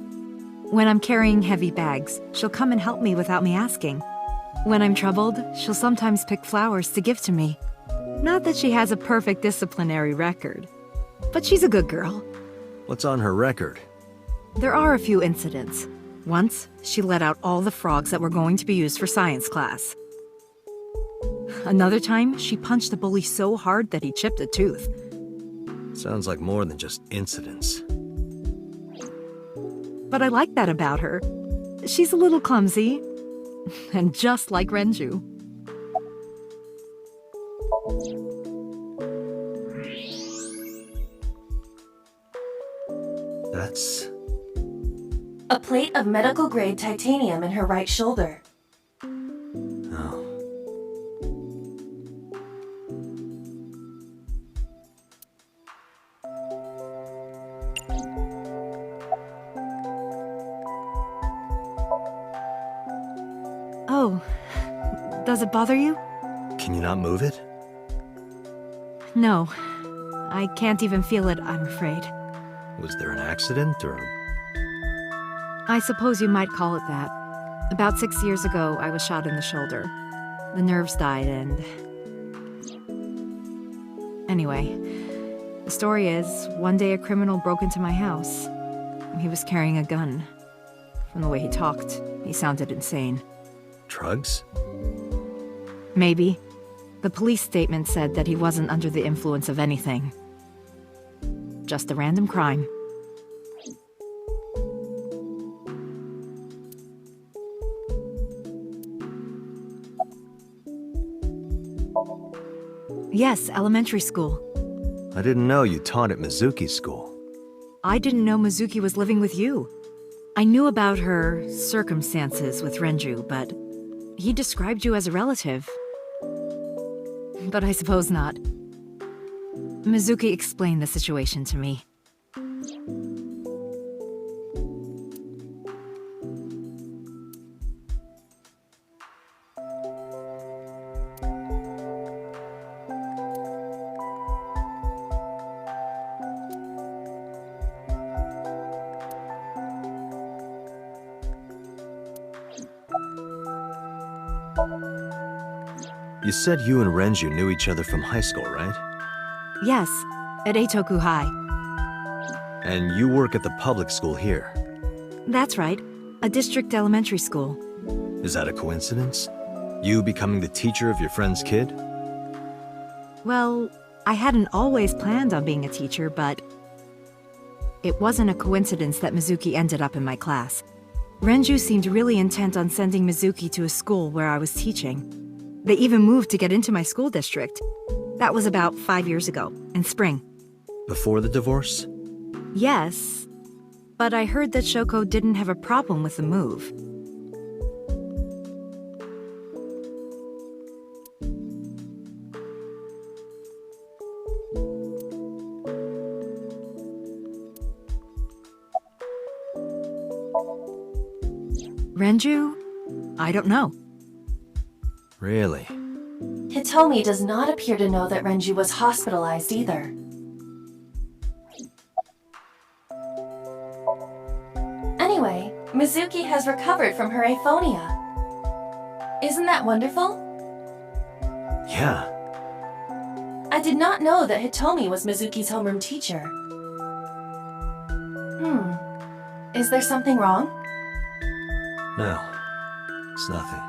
When I'm carrying heavy bags, she'll come and help me without me asking. When I'm troubled, she'll sometimes pick flowers to give to me. Not that she has a perfect disciplinary record, but she's a good girl. What's on her record? There are a few incidents. Once, she let out all the frogs that were going to be used for science class. Another time, she punched a bully so hard that he chipped a tooth. Sounds like more than just incidents. But I like that about her. She's a little clumsy, and just like Renju. That's... A plate of medical-grade titanium in her right shoulder. Oh. Oh, does it bother you? Can you not move it? No, I can't even feel it, I'm afraid. Was there an accident, or I suppose you might call it that. About 6 years ago, I was shot in the shoulder. The nerves died and... Anyway, the story is, one day a criminal broke into my house. He was carrying a gun. From the way he talked, he sounded insane. Drugs? Maybe. The police statement said that he wasn't under the influence of anything. Just a random crime. Yes, elementary school. I didn't know you taught at Mizuki School. I didn't know Mizuki was living with you. I knew about her circumstances with Renju, but he described you as a relative. But I suppose not. Mizuki explained the situation to me. You said you and Renju knew each other from high school, right? Yes, at Eitoku High. And you work at the public school here. That's right, a district elementary school. Is that a coincidence? You becoming the teacher of your friend's kid? Well, I hadn't always planned on being a teacher, but it wasn't a coincidence that Mizuki ended up in my class. Renju seemed really intent on sending Mizuki to a school where I was teaching. They even moved to get into my school district. That was about 5 years ago, in spring. Before the divorce? Yes, but I heard that Shoko didn't have a problem with the move. Renju? I don't know. Really? Hitomi does not appear to know that Renju was hospitalized either. Anyway, Mizuki has recovered from her aphonia. Isn't that wonderful? Yeah. I did not know that Hitomi was Mizuki's homeroom teacher. Is there something wrong? No. It's nothing.